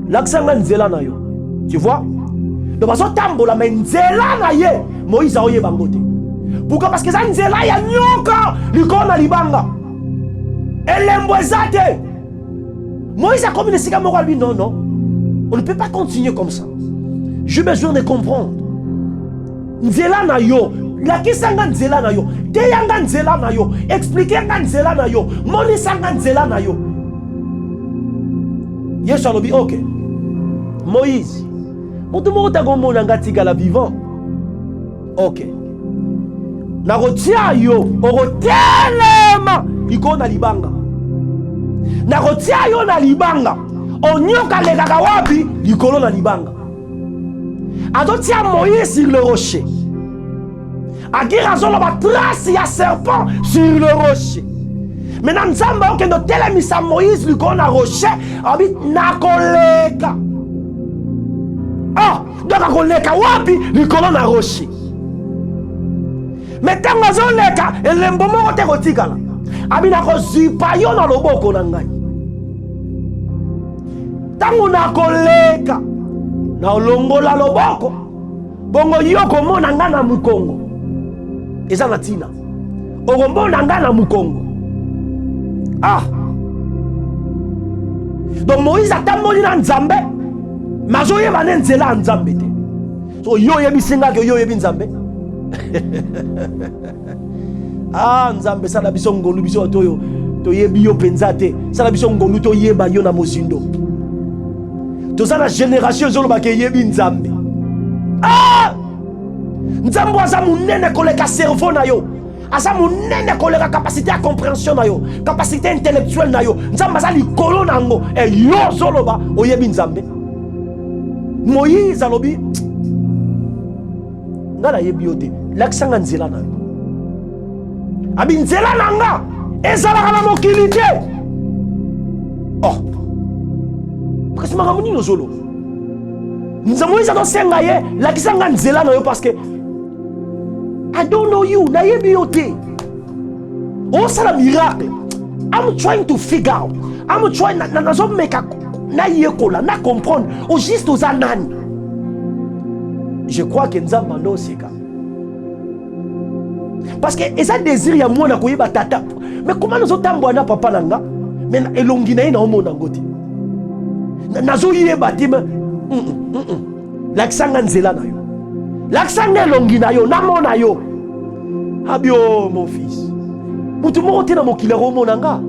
L'accent nzela na yo. Tu vois? Donc bazo tambola mais nzela na ye. Moïse a oye bangote. Pourquoi? Parce que ça nzela ya nyoka likolo na libanga. Elembwezate. Moïse a commis des moko lui non non. On ne peut pas continuer comme ça. J'ai besoin de comprendre. Nzela na yo, la kisanga nzela na yo, te yanga nzela na yo, expliquer nga nzela na yo, moni sanga nzela na yo. Yesu alobi OK. Moïse, moto moko tago mona nga tigala vivant. OK. Na rotia yo, orotelema iko na libanga. Na rotia yo na libanga. Onyoka lekaka wapi likolo na libanga. Adotia Moïse sur le rocher. Agira zolo ba trace ya serpent sur le rocher. Maintenant Nzamba okendo telemisa Moïse likolo na rocher, abi nakoleka. Ah, donc akoleka wapi likolo na rocher. Mais tango azoleka elembo moko te kotikala. Abi nakozipa yo na loboko na ngai. Tango nakoleka na olongola loboko bongo yoko mona nga na mukongo eza na tina okombona nga na mukongo. Ah, donc Moïse atamboli na Nzambe mazoyeba ne nzela ya Nzambe te. So yo yebisinga ke yo yebi Nzambe. Ah, Nzambe sala biso ngolu biso toyo toyebi yo penza te. Sala biso ngolu toyeba yo na mozindo. Dans la génération zolobake yebi Nzambe. Ah! Nzambe aza munene koleka cerveau na yo. Aza munene koleka capacité à compréhension na yo, capacité intellectuelle na yo. Nzambe aza likolo nango e yo zoloba oyebi Nzambe. Moïse alobi ngala yebi yote. Laksanga nzela na yo. Abi nzela nanga ezalaka na mokili te. Oh. Parce que makamuni no zolo. Nzamoïse do senga ye la kisanga nzela na yo parce que I don't know you na yebi yote. Oh ça la miracle. I'm trying to figure out. I'm trying na zo make na yekola na comprendre au juste aux anani. Je crois que Nzamba no seka. Parce que eza désir ya mwana koyeba tata. Mais comment nous otambo na papa nanga? Mais elongi na ye na omona ngoti. Nazo yeba dima laksanga nzela na yo, laksanga longi na yo, namona yo. Abio mon fils, mutu moko te na mokili romona nga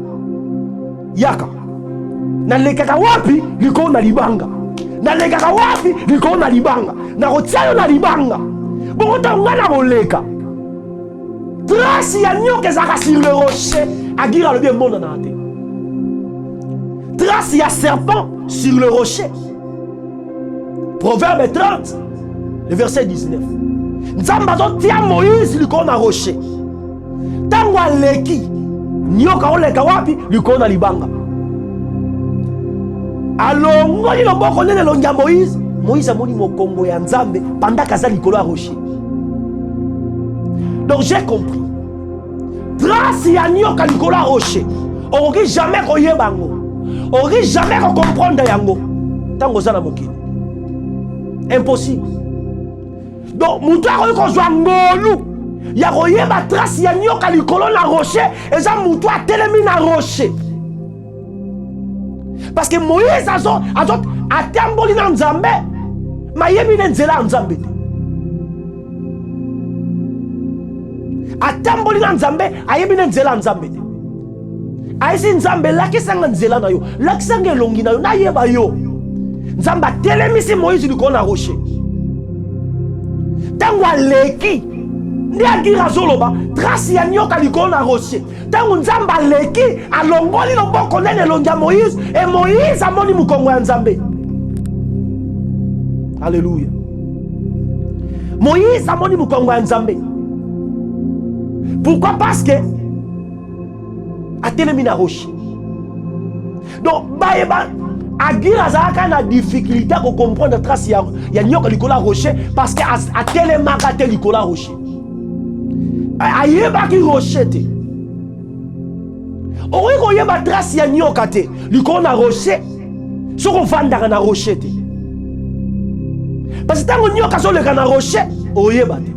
yaka na lekaka wapi likolo na libanga nalekaka wapi likolo na libanga nakotia yo na libanga bongo ntango ngai nakoleka trace ya nyoka ezalaka sur le rocher agira alobi emonana te trace ya serpent sur le rocher. Proverbe 30 le verset 19 nzambe azotia Moïse likolo na rocher ntango aleki nyoka oleka wapi likolo na libanga alongoli loboko nene elongi ya Moïse. Moïse amoni mokongo ya nzambe pendant kaza likolo ya rocher. Donc j'ai compris trace ya nyoka likolo ya rocher okoki jamais koyeba yango okoki jamais kocomprendre yango ntango oza na mokili impossible. Donc mutu akoki kozwa ngolu ya koyeba trace ya nyoka likolo na rocher eza mutu atelemi na rocher. Parce que Moïse atamboli na nzambe mayebi ne nzela ya nzambe te. Atamboli na nzambe ayebi ne nzela ya nzambe te. Aisi nzambe lakisanga nzela na yo lakisanga elongi na yo nayeba yo. Nzambe atelemisi Moïse likolo na rocher ntango aleki nde agira zoloba trace ya nyoka likolo na rocher ntango nzambe aleki alongoli loboko nene elongi ya Moïse e Moïse amoni mokongo ya nzambe. Alléluia. Moïse amoni mokongo ya nzambe. Pourquoi? Parce que atelemi na rocher. Donc bayeba agira azalaka na difficulté ko comprendre trace ya nyoka likolo ya rocher parce que atelemaka te likolo ya rocher. Ayebaki rocher te. Okoki koyeba trace ya nyoka te likolo na rocher soko ovandaka na rocher te. Parce que ntango nyoka azoleka na rocher oyeba te.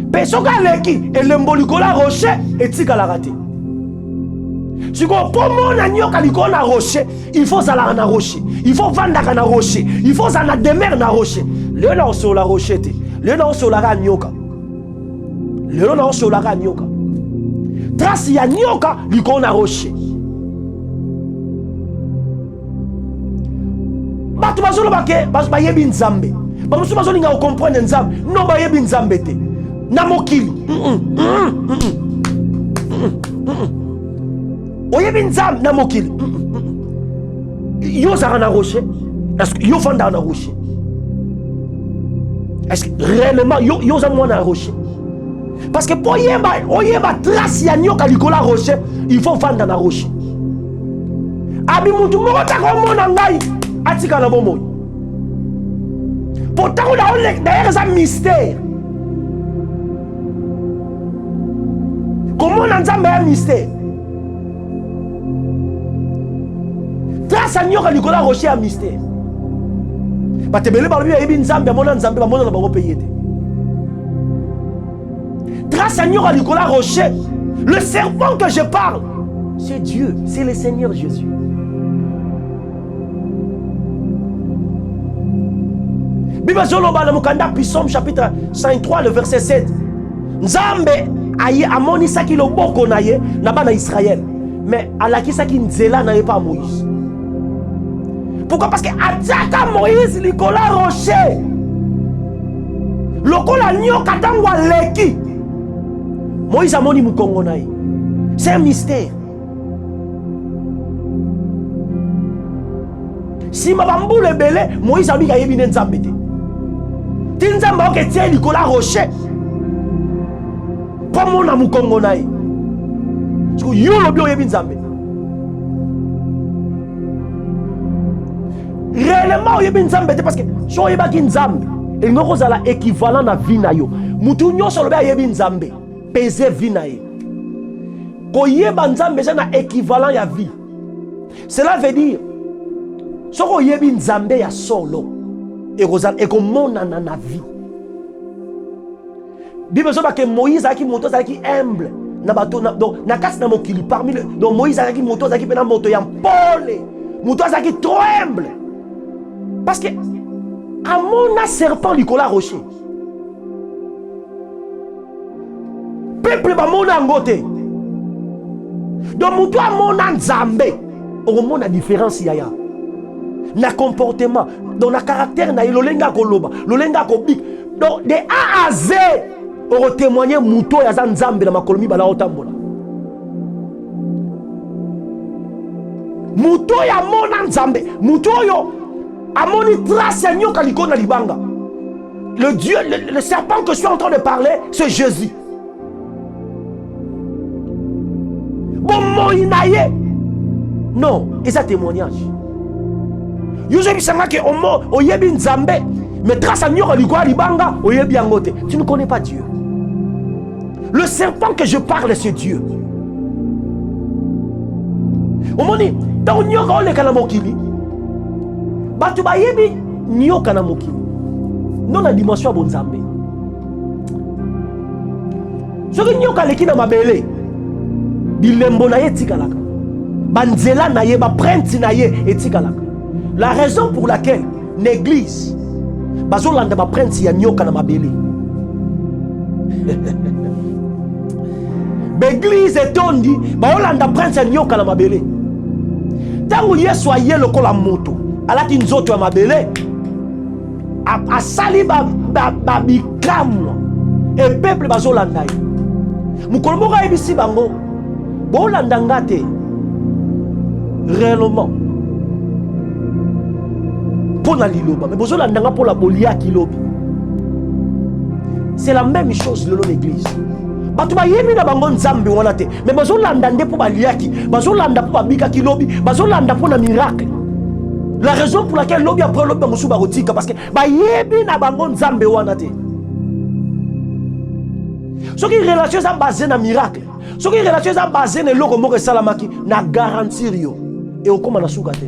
Mpe soki aleki elembo likolo ya rocher etikalaka te. Siko po mona nyoka likolo na rocher il faut zalaka na rocher, il faut vandaka na rocher, il faut zala na demeure na rocher. Lelo na osola rocher te, lelo na osolaka nyoka, lelo na osolaka nyoka. Trace ya nyoka likolo na rocher. Bato bazoloba ke bayebi nzambe, bamosusu bazolinga okomprendre nzambe, non bayebi nzambe te na mokili. Oyebi nzambe na mokili yo zaka na rocher. Est-ce que yo fanda na rocher? Est-ce que réellement yo za mwana na rocher? Parce que pour oyeba trace ya nyoka likolo rocher il faut fanda na rocher. Abi mutu moko tako mona ngai atika na bomoi. Pourtant on a d'ailleurs un mystère. Comment on nzambe un mystère? Trace ya nyoka likolo rocher un mystère. Batebele balobi yebi nzambe amona nzambe bamona na bango payete. Trace ya nyoka likolo rocher, le serpent que je parle, c'est Dieu, c'est le Seigneur Jésus. Bible zoloba na mukanda Psaume chapitre 53 le verset 7. Nzambe aye amoni saki loboko na ye na bana Israël, mais alaki saki nzela na ye pa Moïse. Pourquoi? Parce que ataka Moïse likolo rocher. Lokola nyoka tango aleki Moïse amoni mukongo na ye. C'est un mystère. Si mabambule belé Moïse abi ka yebi nzambe te. Ti nzambe oke tie likolo rocher. Pas mona mukongo na ye. Parce que yo lobi oyebi nzambe. Réellement oyebi nzambe te parce que so oyebaki nzambe elingo kozala équivalent na vie na yo. Mutu nyonso lobi ayebi nzambe pese vie na ye. Koyeba nzambe eza na équivalent ya vie. Cela veut dire soko oyebi nzambe ya solo ekomonana na vie. Bible zoba ke Moïse azalaki moto azalaki humble na bato donc na kasi na mokili parmi le donc Moïse azalaki moto azalaki pena moto ya mpole moto azalaki trop humble parce que amona serpent likolo rocher peuple bamona ngo te donc moto amona nzambe okomona différence yaya na comportement, dans le caractère, na lolenga koloba, lolenga kobik. Donc de A à Z, on témoigner muto ya Nzambe na makolomi bala otambola. Muto ya mona Nzambe, muto yo amoni trace nyoka liko na libanga. Le Dieu, le serpent que je suis en train de parler, c'est Jésus. Bon moinaye. Non, et ça témoignage. Yojebi sanga ke omo oyebi Nzambe, mais trace nyoka liko libanga, oyebi angote. Tu ne connais pas Dieu. Le serpent que je parle, c'est Dieu. Omoni, dans nyoka ole kana mokili. Batu ba yebi nyoka na mokili. Non la dimension bon Nzambe. Soki nyoka leki na mabele. Bilembo na ye tikalaka. Banzela na ye ba prenti na ye etikalaka. La raison pour laquelle l'église bazolanda ba prenti ya nyoka na mabele. L'église etondi baolanda prenti ya nyoka na mabele. Tangu Yesu aye lokola moto, alati nzoto ya mabele, asali bikamu, et peuple bazolanda ye. Mukolo moko ayebisi bango, bolanda nga te, réellement. Pour na liloba, mais bozolanda nga pour la bolia kilobi. C'est la même chose dans l'église. Batu ba yemi na bango Nzambe wana te, mais bazolanda nde pour baliaki, bazolanda pour babika kilobi, bazolanda pour na miracle. La raison pour laquelle lobi après lobi bango barotika parce que ba yebi na bango Nzambe wana te. Ce qui relation ça basé na miracle, ce qui relation ça basé na loko moko salamaki na garantir yo et okoma na suka te.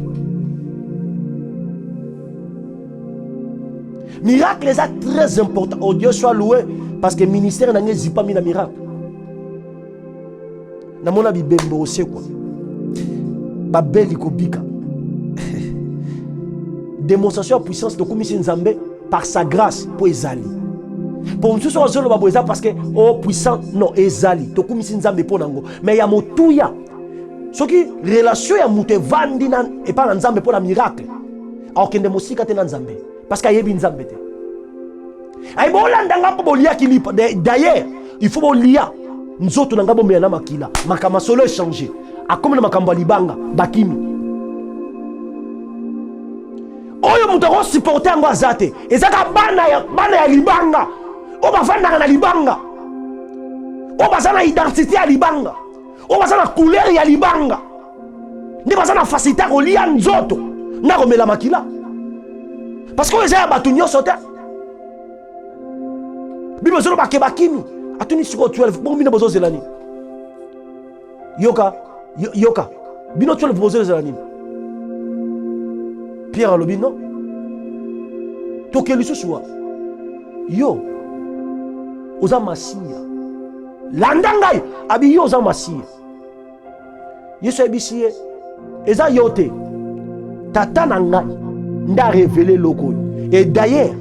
Miracle est très important. Oh Dieu soit loué parce que le ministère n'a pas mis la miracle. Na mona bibembo aussi quoi. Ba beli ko bika. Démonstration de puissance de commission Nzambe par sa grâce pour ezali. Pour nous tous on ba boza parce que oh puissant non ezali. To commission Nzambe pour nango. Mais ya motuya. Ce qui relation ya muté vandi na et pas Nzambe pour la miracle. Alors que ndemosika te Nzambe. Parce qu'il y a des gens qui sont d'ailleurs, il faut lire. Nous autres, nous avons mis un makila. Makama solo changé. A comme le makamba libanga, bakimi. Oyo mutaro supporter ngo azate. Ezaka bana ya libanga. O bafanda na libanga. O bazana identité ya libanga. O bazana couleur ya libanga. Ndi bazana facilité ko lia nzoto. Na komela makila. Parce que les gens battu sauté. Bible solo bakebakimi. Atuni siko 12 bon bino bozo zelani. Yoka bino 12 bozo zelani. Pierre alobi non. Tokeli suswa. Yo. Oza masia. Landangai abi yo oza masia. Yesu ebisiye. Eza yote. Tata nangai. Nda révélé loko. Et d'ailleurs,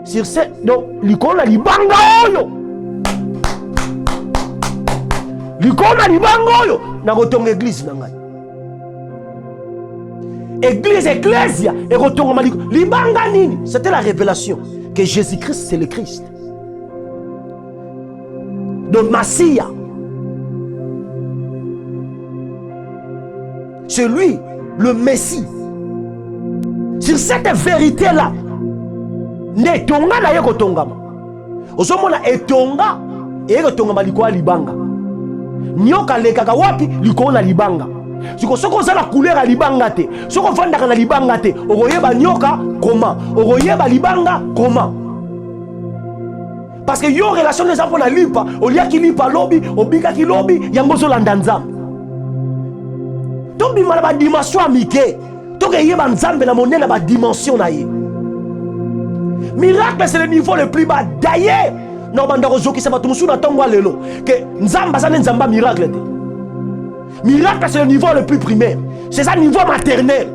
sur ce, donc, l'icône libanga oyo. L'icône libanga oyo. Na rotonga église nangai. Église, ecclésia, et rotonga maliko. Libanga nini. C'était la révélation que Jésus-Christ, c'est le Christ. Donc, Massia. C'est lui, le Messie. Sur cette vérité-là, netonga na yeko tongama. Osomona etonga, yeko tongama liko libanga. Nyoka lekaka wapi liko na libanga. Siko soko zala couleur ya libanga te. Soko vandaka na libanga te. Okoyeba nyoka comment? Okoyeba libanga comment? Parce que yo relation les enfants na lipa, olia ki lipa lobi, obika ki lobi, yango zo landa Nzambe. Tombi mala ba dimension amike. Donc il y a Nzambe na monnaie na dimension na ye. Miracle c'est le niveau le plus bas. D'ailleurs, non bandaro zoki ça va tout musu na tongwa lelo que Nzamba ça Nzamba miracle te. Miracle c'est le niveau le plus primaire. C'est ça niveau maternel.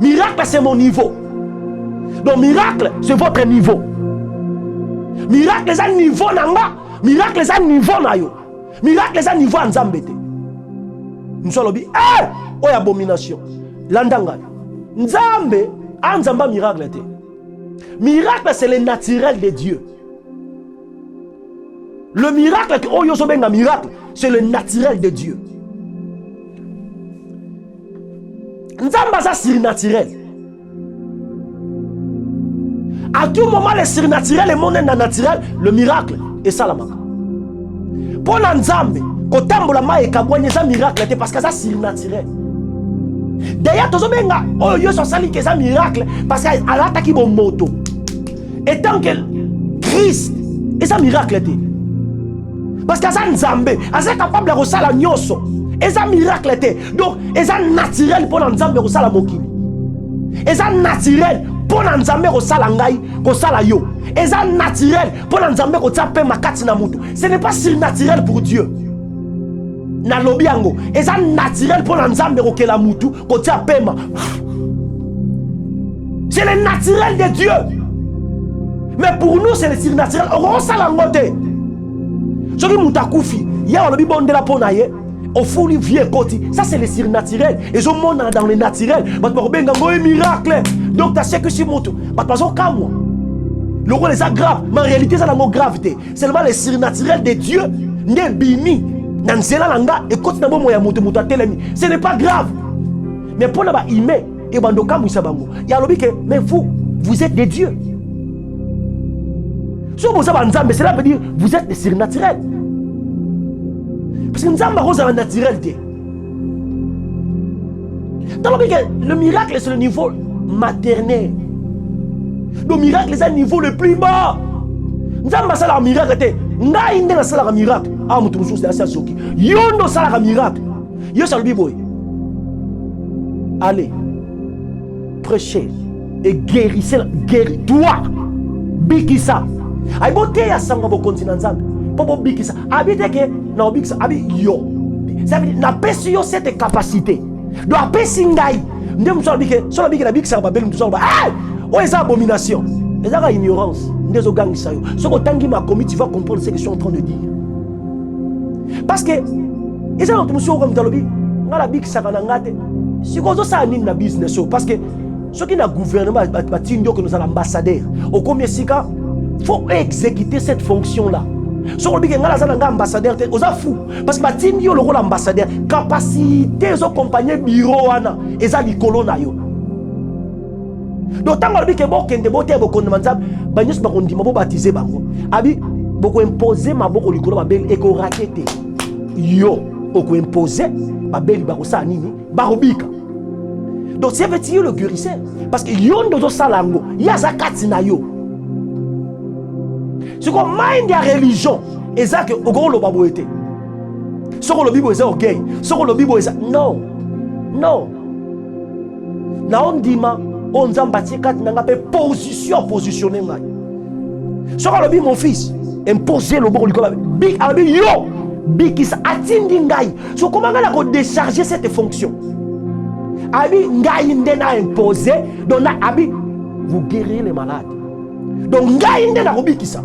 Miracle c'est mon niveau. Donc miracle c'est votre niveau. Miracle c'est niveau nanga. Miracle c'est niveau na yo. Miracle c'est niveau Nzambe te. Nous sommes lobi oh abomination. Landanga. Nzambe, Nzamba miracle. Miracle, c'est le naturel de Dieu. Le miracle, miracle, c'est le naturel de Dieu. Nzamba, c'est surnaturel. À tout moment, le surnaturel, le monde est naturel, le miracle est ça la maka. Pour Nzambe, quand on a un miracle, parce que c'est surnaturel. D'ailleurs, tout le monde a un miracle parce qu'elle a attaqué mon moto. Et tant que Christ est un miracle. Parce que c'est Nzambe, elle est capable de faire la nyoso. C'est un miracle. Donc, c'est naturel pour Nzambe de faire la mokili. C'est naturel pour Nzambe de faire la ngai, de faire la yo. C'est naturel pour Nzambe de faire ma kati na mutu. Ce n'est pas surnaturel pour Dieu. Na lobiango, c'est naturel pour Nzambe de faire la mutu, de faire pema. C'est le naturel de Dieu. Mais pour nous, c'est le surnaturel. On sait la ngote. Ce qui m'a koufi, il y a un bon de la ponaye, au fond du vieux côté. Ça, c'est le surnaturel. Et je monte dans le naturel. Mais tu as un miracle. Donc, tu sais que c'est moto. Mais tu as un moi. Le rôle est grave. Mais en réalité, ça n'a pas de gravité. C'est seulement le surnaturel de Dieu. N'est bimi. Dans le langa. Et quand tu as un moyen moto, ce n'est pas grave. Mais pour la humain, et bandoka mousabango. Il y a l'objet que, mais vous êtes des dieux. Si vous avez un Nzambe, cela veut dire vous êtes des surnaturels. Parce que Nzambe est un naturel. Le miracle, c'est le niveau maternel. Le miracle, c'est le niveau le plus bas. Nzambe est un miracle. Ngai ndena sala miracle. Ah mutu musu c'est assez soki. Yondo sala miracle. Yo sala biboy. Allez. Prêchez et guérissez, guéris-toi. Bikisa. Ay bote ya sanga bo continent Nzambe. Popo bikisa. Habite ke na bikisa abi yo. Ça veut dire na pesi yo cette capacité. Do apesi ngai. Ndem so bike, so bike na bikisa ba belu so ba. Ah! Oh esa abomination. Esa ka ignorance. Ndezo gangisa yo. So ko tangi ma commis tu vas comprendre ce que je suis en train de dire. Parce que esa no tumuso comme talobi, ngala bikisa kana ngate. Si ko zo sa nini na business so parce que ce qui na gouvernement batindio que nous allons ambassadeur. Au combien sika faut exécuter cette fonction-là. Si on dit que nous ambassadeur, on est fou. Parce que le rôle ambassadeur, capacité de accompagner le bureau, et ça, les colons. Donc, tant qu'on dit que beaucoup de beauté, beaucoup de gens, ils sont baptisés. Ils ont imposé ma boko likolo ma belle et qu'on raquette. Yo, on imposé ma belle barossa nini, barobika. Donc, c'est le guérisseur. Parce que yon dozo salango, yazakati na yo. Ce qu'on mind la religion, et ça que au gros le babo était. Ce qu'on le bibo est orgueil, ce qu'on le bibo est non, non. Na on dit ma, on zambati kat n'a pas positionné ngai. Ce qu'on le bibo mon fils, imposer le bon lui big abi yo, big is atindi ngai. Ce comment on a décharger cette fonction. Abi ngai ndena imposé, donc abi vous guérir les malades. Donc ngai ndena robikisa.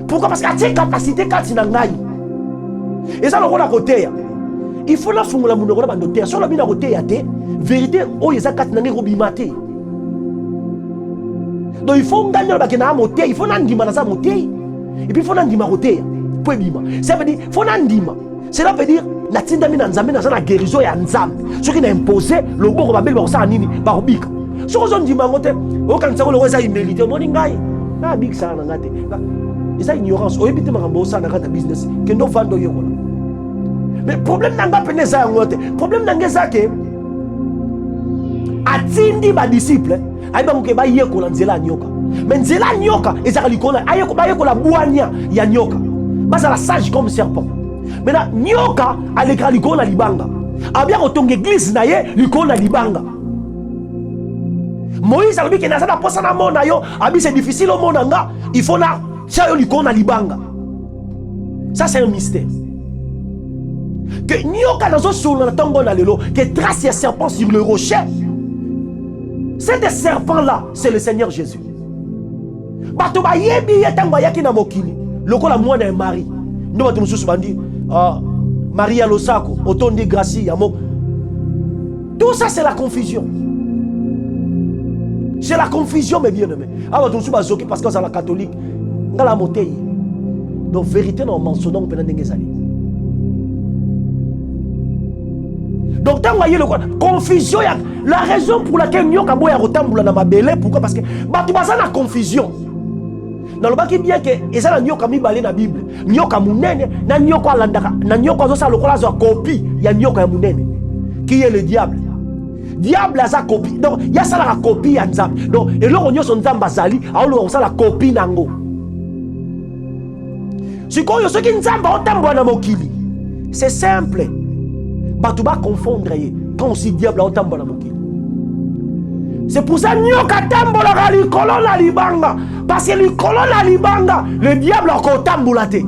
Pourquoi? Parce qu'il y a des capacités quand il y a et ça, on a côté. Il faut la fumula mon rôle de terre. Sur la mine à côté, il y a des vérités. Oh, il y a des robimaté. Donc il faut gagner le bac à monter. Il faut n'andima na sa monter. Et puis il faut n'andima côté. Pour bima. Ça veut dire faut n'andima. Cela veut dire la tinda mina nzambe na sa la guérison ya nzambe. Ce qui n'a imposé le bon babel ba sa nini ba robika. Ce qu'on dit ma côté. Oh quand ça le roi ça il mérite. Moningai. Na big ça na ngate. Et ça ignorance au éviter marambo ça dans le business que nous vendons yokola. Mais problème n'a pas peine ça ngote. Problème n'a ngeza ke atindi ba disciple ay ba muke ba yekola nzela nyoka. Mais nzela nyoka ezaka likona ayeko ba yekola buanya ya nyoka. Basa la sage comme serpent. Maintenant nyoka aleka likona libanga. Abia kotonga église na ye likona libanga. Moïse a dit que dans la posa na mona yo, abi c'est difficile au monanga, il faut na ça c'est un mystère. Que nyoka nazo sur le tango na lelo, que trace les serpents sur le rocher. Ces des serpents là, c'est le Seigneur Jésus. Bato ba yebi yetango yaki na mokili. Lokola mwana ya Marie. Ndo bato mususu bandi Maria Losako, Otonde Gracie Yamo. Tout ça c'est la confusion. C'est la confusion, mes bien-aimés. Ah, tu es zoké parce que c'est la catholique. Dans la montée. Donc, vérité, non, mensonge, pendant des années. Donc, tant que quoi, confusion, la raison pour laquelle nous avons retenu dans ma belle, pourquoi? Parce que tu as la confusion. Dans le bas qui bien que ils ont nyoka mibale na Bible, nyoka munene, na nyoka landaka, na nyoka zo sa lokola zo copie, ya nyoka ya munene. Qui est le diable? Diable a sa copie. Donc, il y a ça la copie ya nzambe. Donc, et là on son nzamba zali, alors on ça la copie nango. Si quoi ce qui nzamba otambo na mokili. C'est simple. Batu ba confondre quand on dit diable otambo na mokili. C'est pour ça nyoka tambo la likolo la libanga. Parce que likolo la libanga, le diable encore tambo la té.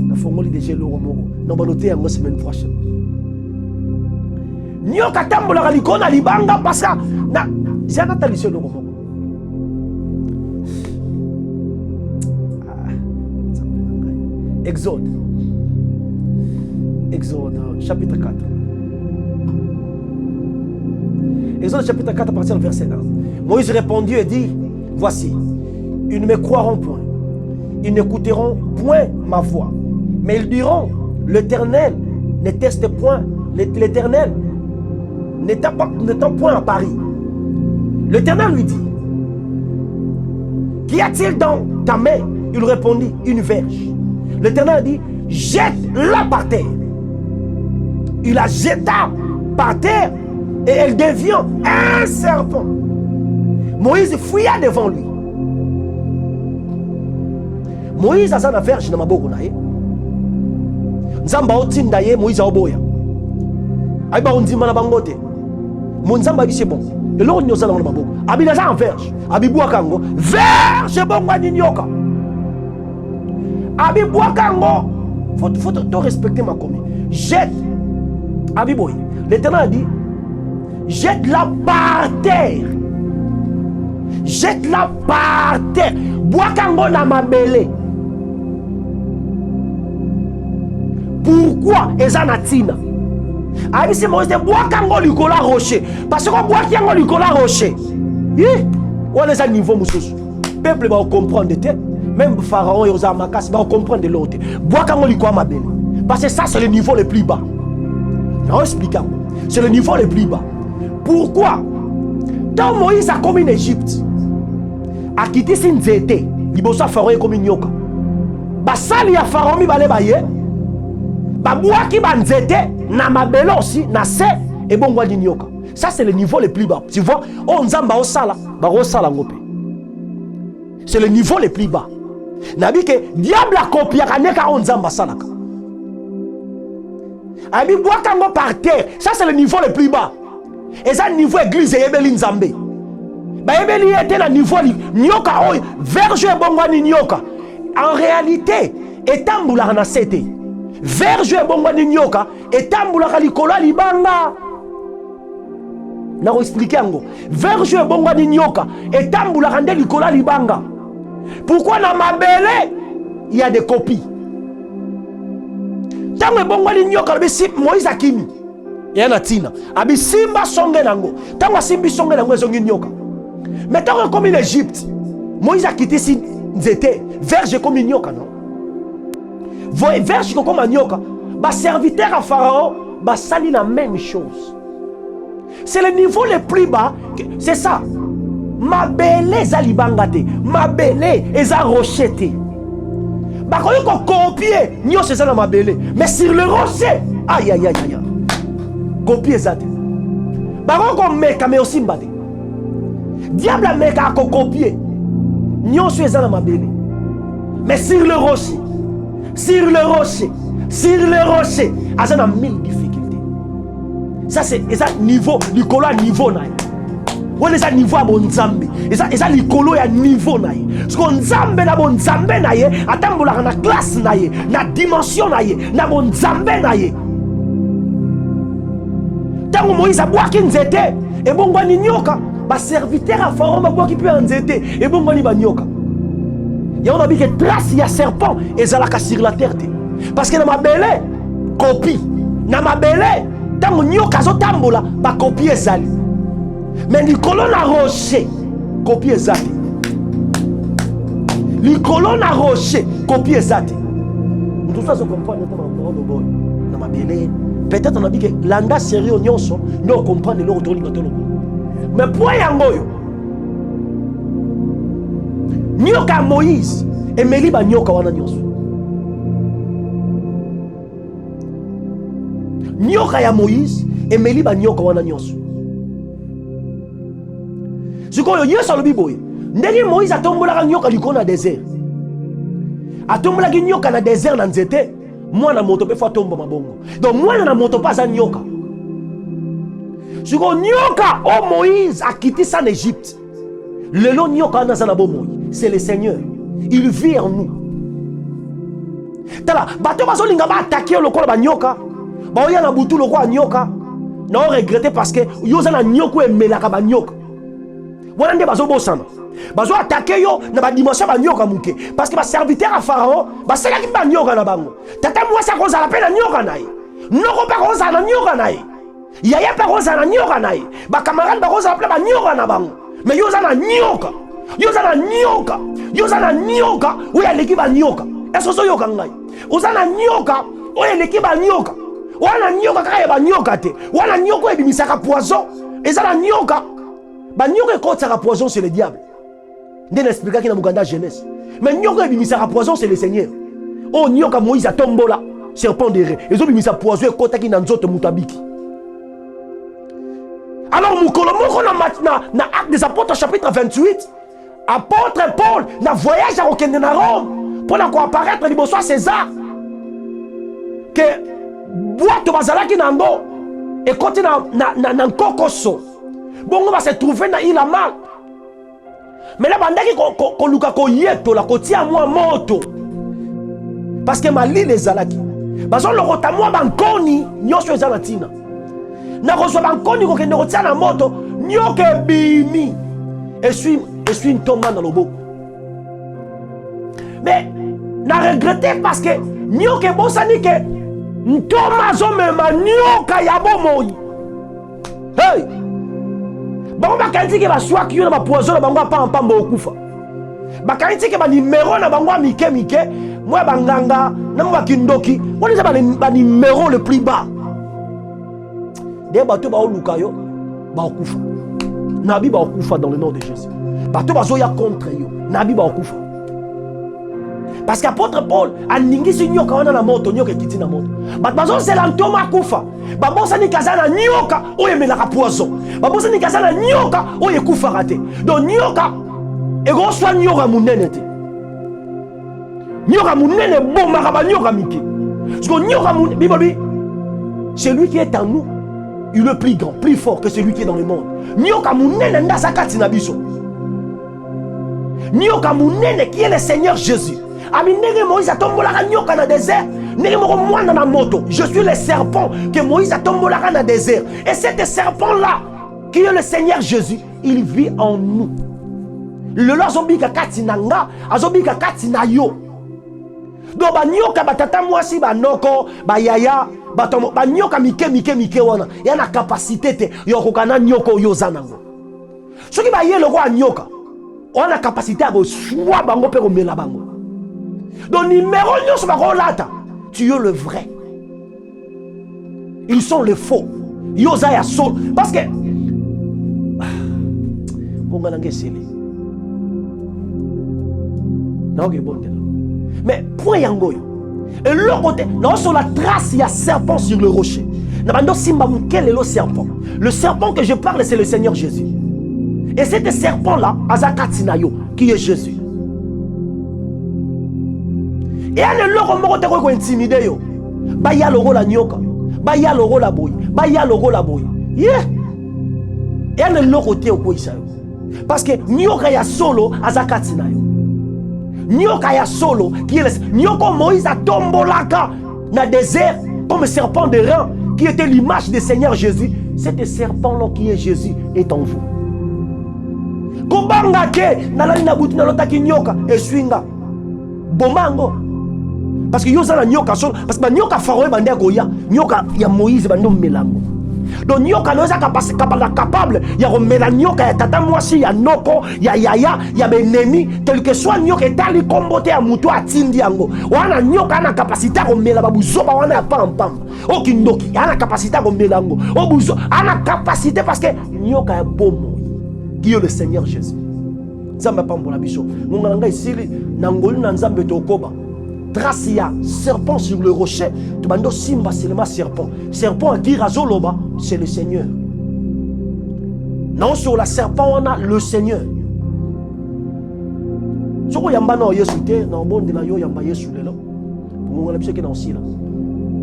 Na fongoli de gelo romoro. Non ba noter en semaine prochaine. Nyoka tambo la likolo la libanga parce que na j'ai natali sur le romoro. Exode chapitre 4. Exode chapitre 4 à partir du verset 1. Moïse répondit et dit, voici, ils ne me croiront point, ils n'écouteront point ma voix, mais ils diront, l'Éternel ne teste point, l'Éternel n'étant point à Paris. L'Éternel lui dit, qu'y a-t-il dans ta main? Il répondit, une verge. L'Éternel dit, jette-la par terre. Il la jeta par terre et elle devient un serpent. Moïse fouilla devant lui. Moïse a sa verge dans ma boko na ye. Nzamba otinda ye Moïse oboya. Aiba ondima na bangote. Mon nzamba bi c'est bon. Et l'on nyoza na ma boko. Abi na sa verge. Abi bua kango. Verge bon wa nyoka. Abi bua kango. Faut respecter ma commis. Jette. Abi boy. L'Éternel a dit, jette-la par terre. Jette-la par terre. Bois kango na mabele. Pourquoi ezanatina? Abi c'est Moïse de bois kango likola rocher. Parce que bois kango likola rocher. On les a niveau mususu. Peuple va comprendre de tête. Même Pharaon et aux Amakas va comprendre de l'autre. Bois kango likola mabele. Parce que ça c'est le niveau le plus bas. Non, expliquons. C'est le niveau le plus bas. Pourquoi? Quand Moïse a commis en Égypte, a quitté sin zété, il bossa Pharaon comme nyoka. Basali a Pharaon mi balé baye. Ba bois qui ban zété na mabelo aussi na se et bon wa nyoka. Ça c'est le niveau le plus bas. Tu vois, on nzamba osala, ba osala ngopé. C'est le niveau le plus bas. Nabi que diable a copié kaneka on nzamba salaka. Abi bois kango par terre, ça c'est le niveau le plus bas. Et ça niveau église et ebeli nzambe. Ba ebeli était na niveau nyoka oy, verge bongwani nyoka. En réalité, etambula na sete. Verge bongwani nyoka, etambula likola libanga. Na ko expliquer ngo. Verge bongwani nyoka, etambula rande likola libanga. Pourquoi dans mabele il y a des copies? Tango bongwali nyoka Moïse akimi yana tina abi simba songe nango tango simbi songe nango zongi nyoka mais tango comme l'Égypte Moïse a quitté si nzete verge comme nyoka non voyez verge comme nyoka ba serviteur à Pharaon ba sali la même chose. C'est le niveau le plus bas, c'est ça. Ma belle zalibangate ma belle eza rochete. Bah quand on copier, nous c'est ça dans ma belle. Mais sur le rocher, aïe aïe aïe aïe. Copier ça. Bah quand on met mais aussi mbade. Diable a met à copier. Nous c'est ça dans ma belle. Mais sur le rocher, ça a 1000 difficultés. Ça c'est ça niveau Nicolas niveau naï. On est à niveau à bon Nzambe. Et ça likolo ya niveau naïe. Parce qu'on Nzambe na bon Nzambe naïe, atambola na classe naïe, na dimension naïe, na bon Nzambe naïe. Tango Moïse a boire qui nzete, et bon ngwani nyoka, ba serviteur à Pharaon ba boire qui peut nzete, et bon ngwani ba nyoka. Ya on a dit que trace ya serpent et zalaka sur la terre. Parce que na ma belle copie, na ma belle tango nyoka zo tambola ba copie ezali. Mais Nicolas na rocher, copie exacte. Nicolas na rocher, copie exacte. Tout ça, je comprends dans ma belle. Peut-être on a dit que l'anga sérieux nyonso, nous comprenons le retour de notre. Mais pour yangoyo, nyoka Moïse et Meliba nyoka wana nyonso. Nyoka ya Moïse et Meliba nyoka wana nyonso. Sikoyo yeso lobi boye. Ndenge Moïse atombolaka nyoka likona désert. Atombolaki nyoka na désert na nzete. Moi na moto pe fa tombo mabongo. Donc moi na moto pas za nyoka. Sikoyo nyoka oh Moïse a quitté ça en Égypte. Le long nyoka na za na bo Moïse, c'est le Seigneur. Il vit en nous. Tala bato bazo linga ba attaquer le kolo ba nyoka. Ba oya na butu le kwa nyoka. Na on regretter parce que yoza na nyoko e melaka ba nyoka. Wana nde bazo bosana. Bazo attaquer yo na ba dimension ba nyoka muke parce que ba serviteur à Pharaon ba sala ki ba nyoka na bango. Tata moi sa koza la pena nyoka nae. Noko pa koza na nyoka nae. Yaya pa koza na nyoka nae. Ba camarade ba koza la pena ba nyoka na bango. Mais yoza na nyoka. Yoza na nyoka. Yoza na nyoka. Oya leki ba nyoka. Est-ce que so yoka ngai? Oza na nyoka. Oya leki ba nyoka. Wana nyoka kaka ba nyoka te. Wana nyoka e bimisaka poison. Eza na nyoka. Ba nyoka ekotaka poison c'est le diable. Ndene expliquer qui na Muganda jeunesse. Mais nyoka e bimisaka poison c'est le Seigneur. Oh nyoka Moïse a tombola serpent de ré. Ezo bimisa poison ekotaki na nzoto mutabiki. Alors mukolo moko na Actes des Apôtres chapitre 28. Apôtre Paul na voyage à okende na Rome pour na ko apparaître liboso à César. Que boîte bazalaki nango et côté na kokoso. Bongo va se trouver na il a mal. Mais là bandaki ko luka ko yeto la ko tia moi moto. Parce que mali les alaki. Bazo le rota moi bankoni nyoso ezana tina. Na reçoit bankoni ko kende ko tia na moto nyoke bimi. Et suis une tombe dans le beau. Mais n'a regretté parce que nyoke bosani ke ntoma zo mema nyoka ya bomoi. Hey! Bango bakanti ke baswa ki yo na poison na bango pa mpamba okufa. Bakanti ke ba numéro na bango mike mike, moi banganga na mo bakindoki, on les ba numéro le plus bas. Des bateaux ba oluka yo ba okufa. Nabi ba okufa dans le nom de Jésus. Bateau bazo ya contre yo, nabi ba okufa. Parce qu'apôtre Paul a ningisi nyoka wana na moto nyoka kiti na moto. Bazo c'est l'antoma kufa. Babosa ni kazana nyoka oye melaka poison. Babosa ni kazana nyoka oye kufa raté. Donc nyoka ego swa nyoka munene te. Nyoka munene bomaka ba nyoka mike. Parce que nyoka munene Bible celui qui est en nous, il est plus grand, plus fort que celui qui est dans le monde. Nyoka munene ndasa kati na biso. Nyoka munene qui est le Seigneur Jésus. Ami nenge Moïse a tombolaka nyoka na désert. Nenge moko mwana na moto. Je suis le serpent que Moïse a tombolaka na désert. Et cet serpent là qui est le Seigneur Jésus, il vit en nous. Le lo azobika kati na nga, azobika kati na yo. Donc ba nyoka batata mwasi ba noko, ba yaya, ba tomo, ba nyoka mike wana. Ya na capacité te yo kokana nyoko yo zanango. Soki ba ye le roi nyoka, on a capacité à choisir bango pe komela bango. Donc numéro nyonso ba kolata, tu es le vrai. Ils sont les faux. Yoza ya sol parce que bonga nange sele. Mais point yangoyo. Et l'autre côté, non sur la trace, il y a serpent sur le rocher. Quel est le serpent? Le serpent que je parle, c'est le Seigneur Jésus. Et cet serpent-là, Azakatinayo, qui est Jésus. Et elle est là, on va intimider yo. Baya le rôle à nyoka. Baya le rôle à boy. Baya le rôle à boy. Yeah. Et elle est là, côté au boy. Parce que nyoka ya solo, Azakatinayo. Nyoka ya solo qui est Nyoko Moïse a tombolaka na désert comme serpent de rein qui était l'image du Seigneur Jésus. Cet serpent là qui est Jésus est en vous. Kobanga ke nalani na butu na lotaki nyoka eswinga bomango parce que yoza na nyoka solo parce que nyoka Pharaon bande koya nyoka ya Moïse bande melango Donc nyoka no eza capable ya komela nyoka ya tata mwasi ya noko ya yaya ya benemi tel que soit nyoka etali kombote ya mutu atindi yango wana nyoka na capacité ya komela babuzoba wana ya pam okindoki ana capacité ya komela yango obuzo ana capacité parce que nyoka ya bomo qui est le Seigneur Jésus. Nzambe pambola biso ngonga nanga isili na ngolu na nzambe tokoba trace ya serpent sur le rocher to bando simba seulement serpent à qui razoloba c'est le Seigneur. Non sur la serpent on a le Seigneur. Soko yamba na Yesu te na bonde na yo yamba Yesu lelo ngonga na biso ke na osila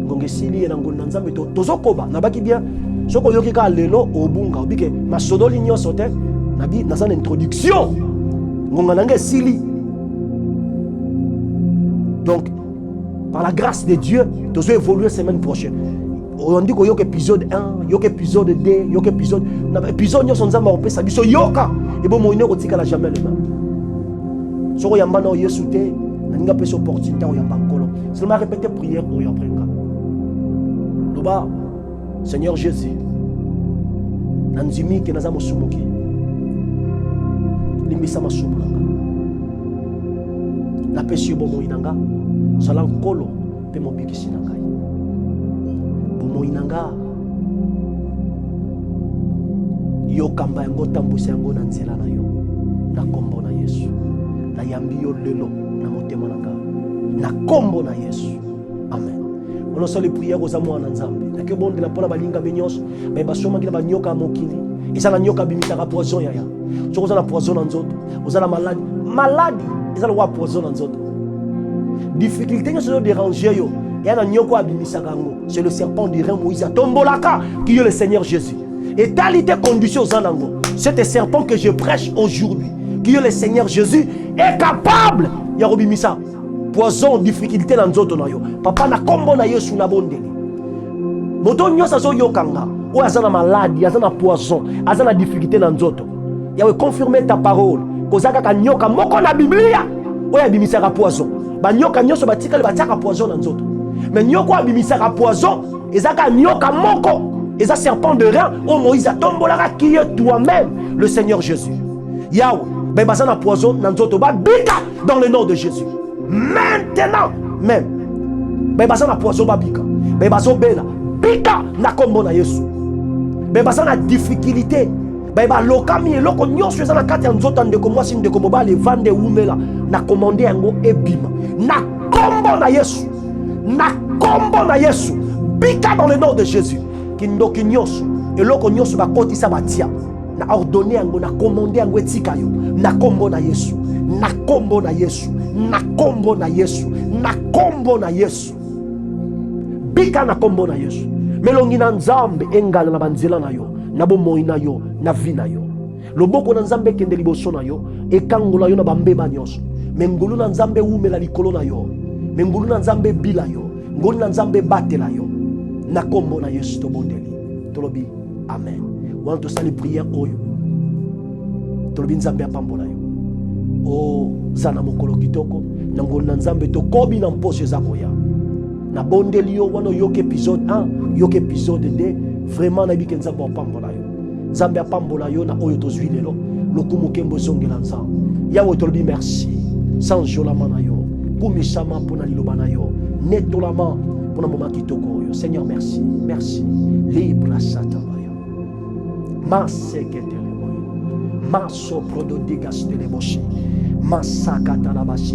ngonga isili na ngolu na nzambe tozokoba na baki bien soko yoki ka lelo obunga obike masodoli nyoso te nabi na sana introduction ngonga nanga isili. Donc, par la grâce de Dieu, nous allons évoluer la semaine prochaine. On dit qu'il y a épisode 1, il y a épisode 2, il y a épisode... Épisode, nous sommes en train de faire yoka. Et bon, moi, je ne jamais le même. Si vous avez un Yesu, vous avez une opportunité. Seulement répétez prière pour y apprendre. Seigneur Jésus, Nanzimi, que nous avons soumoki. Limbisama soumoulanga. La pesi bomo inanga salan kolo pe mobikisi nanga bomo inanga yo kamba yango tambusa yango na nzela na yo na kombo na Yesu na yambi yo lelo na motema nanga na kombo na Yesu amen. On sali prière aux amours na nzambe na ke bonde la pona balinga benyos ba basoma kila banyoka mokili isala nyoka bimita ka poison yaya soko za na poison na nzoto ozala malade ils ont poison dans autres. Difficulté ne déranger yo. Et un nyoko abimisagango. C'est le serpent du rein Moïse Tombolaka qui est le Seigneur Jésus. Et talité condition aux anango. C'est serpent que je prêche aujourd'hui, qui est le Seigneur Jésus, est capable. Yarobimisa. Poison, difficulté dans autres na yo. Papa na kombo na Yesu na bondeli. Moto nyosa zo yokanga. Ou azana maladie, azana poison, azana difficulté dans autres. Yahweh confirmer ta parole. Kozaka ka nyoka moko na Biblia oya bimisaka poison ba nyoka nyoso batikali bataka poison na nzoto mais nyoka bimisaka poison ezaka nyoka moko eza serpent de rein o Moïse tombolaka qui est toi-même le Seigneur Jésus. Yahweh ben bazana poison na nzoto ba bika dans le nom de Jésus maintenant même ben bazana poison ba bika ben bazo bela bika na kombo na Yesu ben bazana difficulté Baba lokami eloko nyonso eza na kati ya nzoto ndeko mwasi ndeko mobali vande umela na komande yango ebima na kombo na Yesu bika dans le nom de Jésus kindoki nyonso eloko nyonso bakotisa batia na ordonner yango na komande yango etika yo na kombo na Yesu bika na kombo na Yesu melongi na nzambe engala na banzela na yo na bomoi na yo na vi na yo loboko na nzambe kende liboso na yo ekangola yo na bambeba nyonso mengulu na nzambe umela likolo na yo mengulu na nzambe bila yo ngolu na nzambe batela yo na kombo na Yesu tobondeli tolobi amen. Wana tosali prière oyo tolobi nzambe apambola yo o zana mokolo kitoko na ngolu na nzambe tokobi na mposo ezako ya na bondeli yo wana yoke épisode 1 yoke épisode 2 vraiment na bike nzambe apambola yo nzambe apambola yo na oyo tozwi lelo lokumu kembo zongela nzambe yawe tolobi merci sans jolama na yo kumisama pona liloba na yo netolama pona moma kitoko yo Seigneur merci libre sataba yo masekete lebo maso prodo digas de leboshi masakata la bashi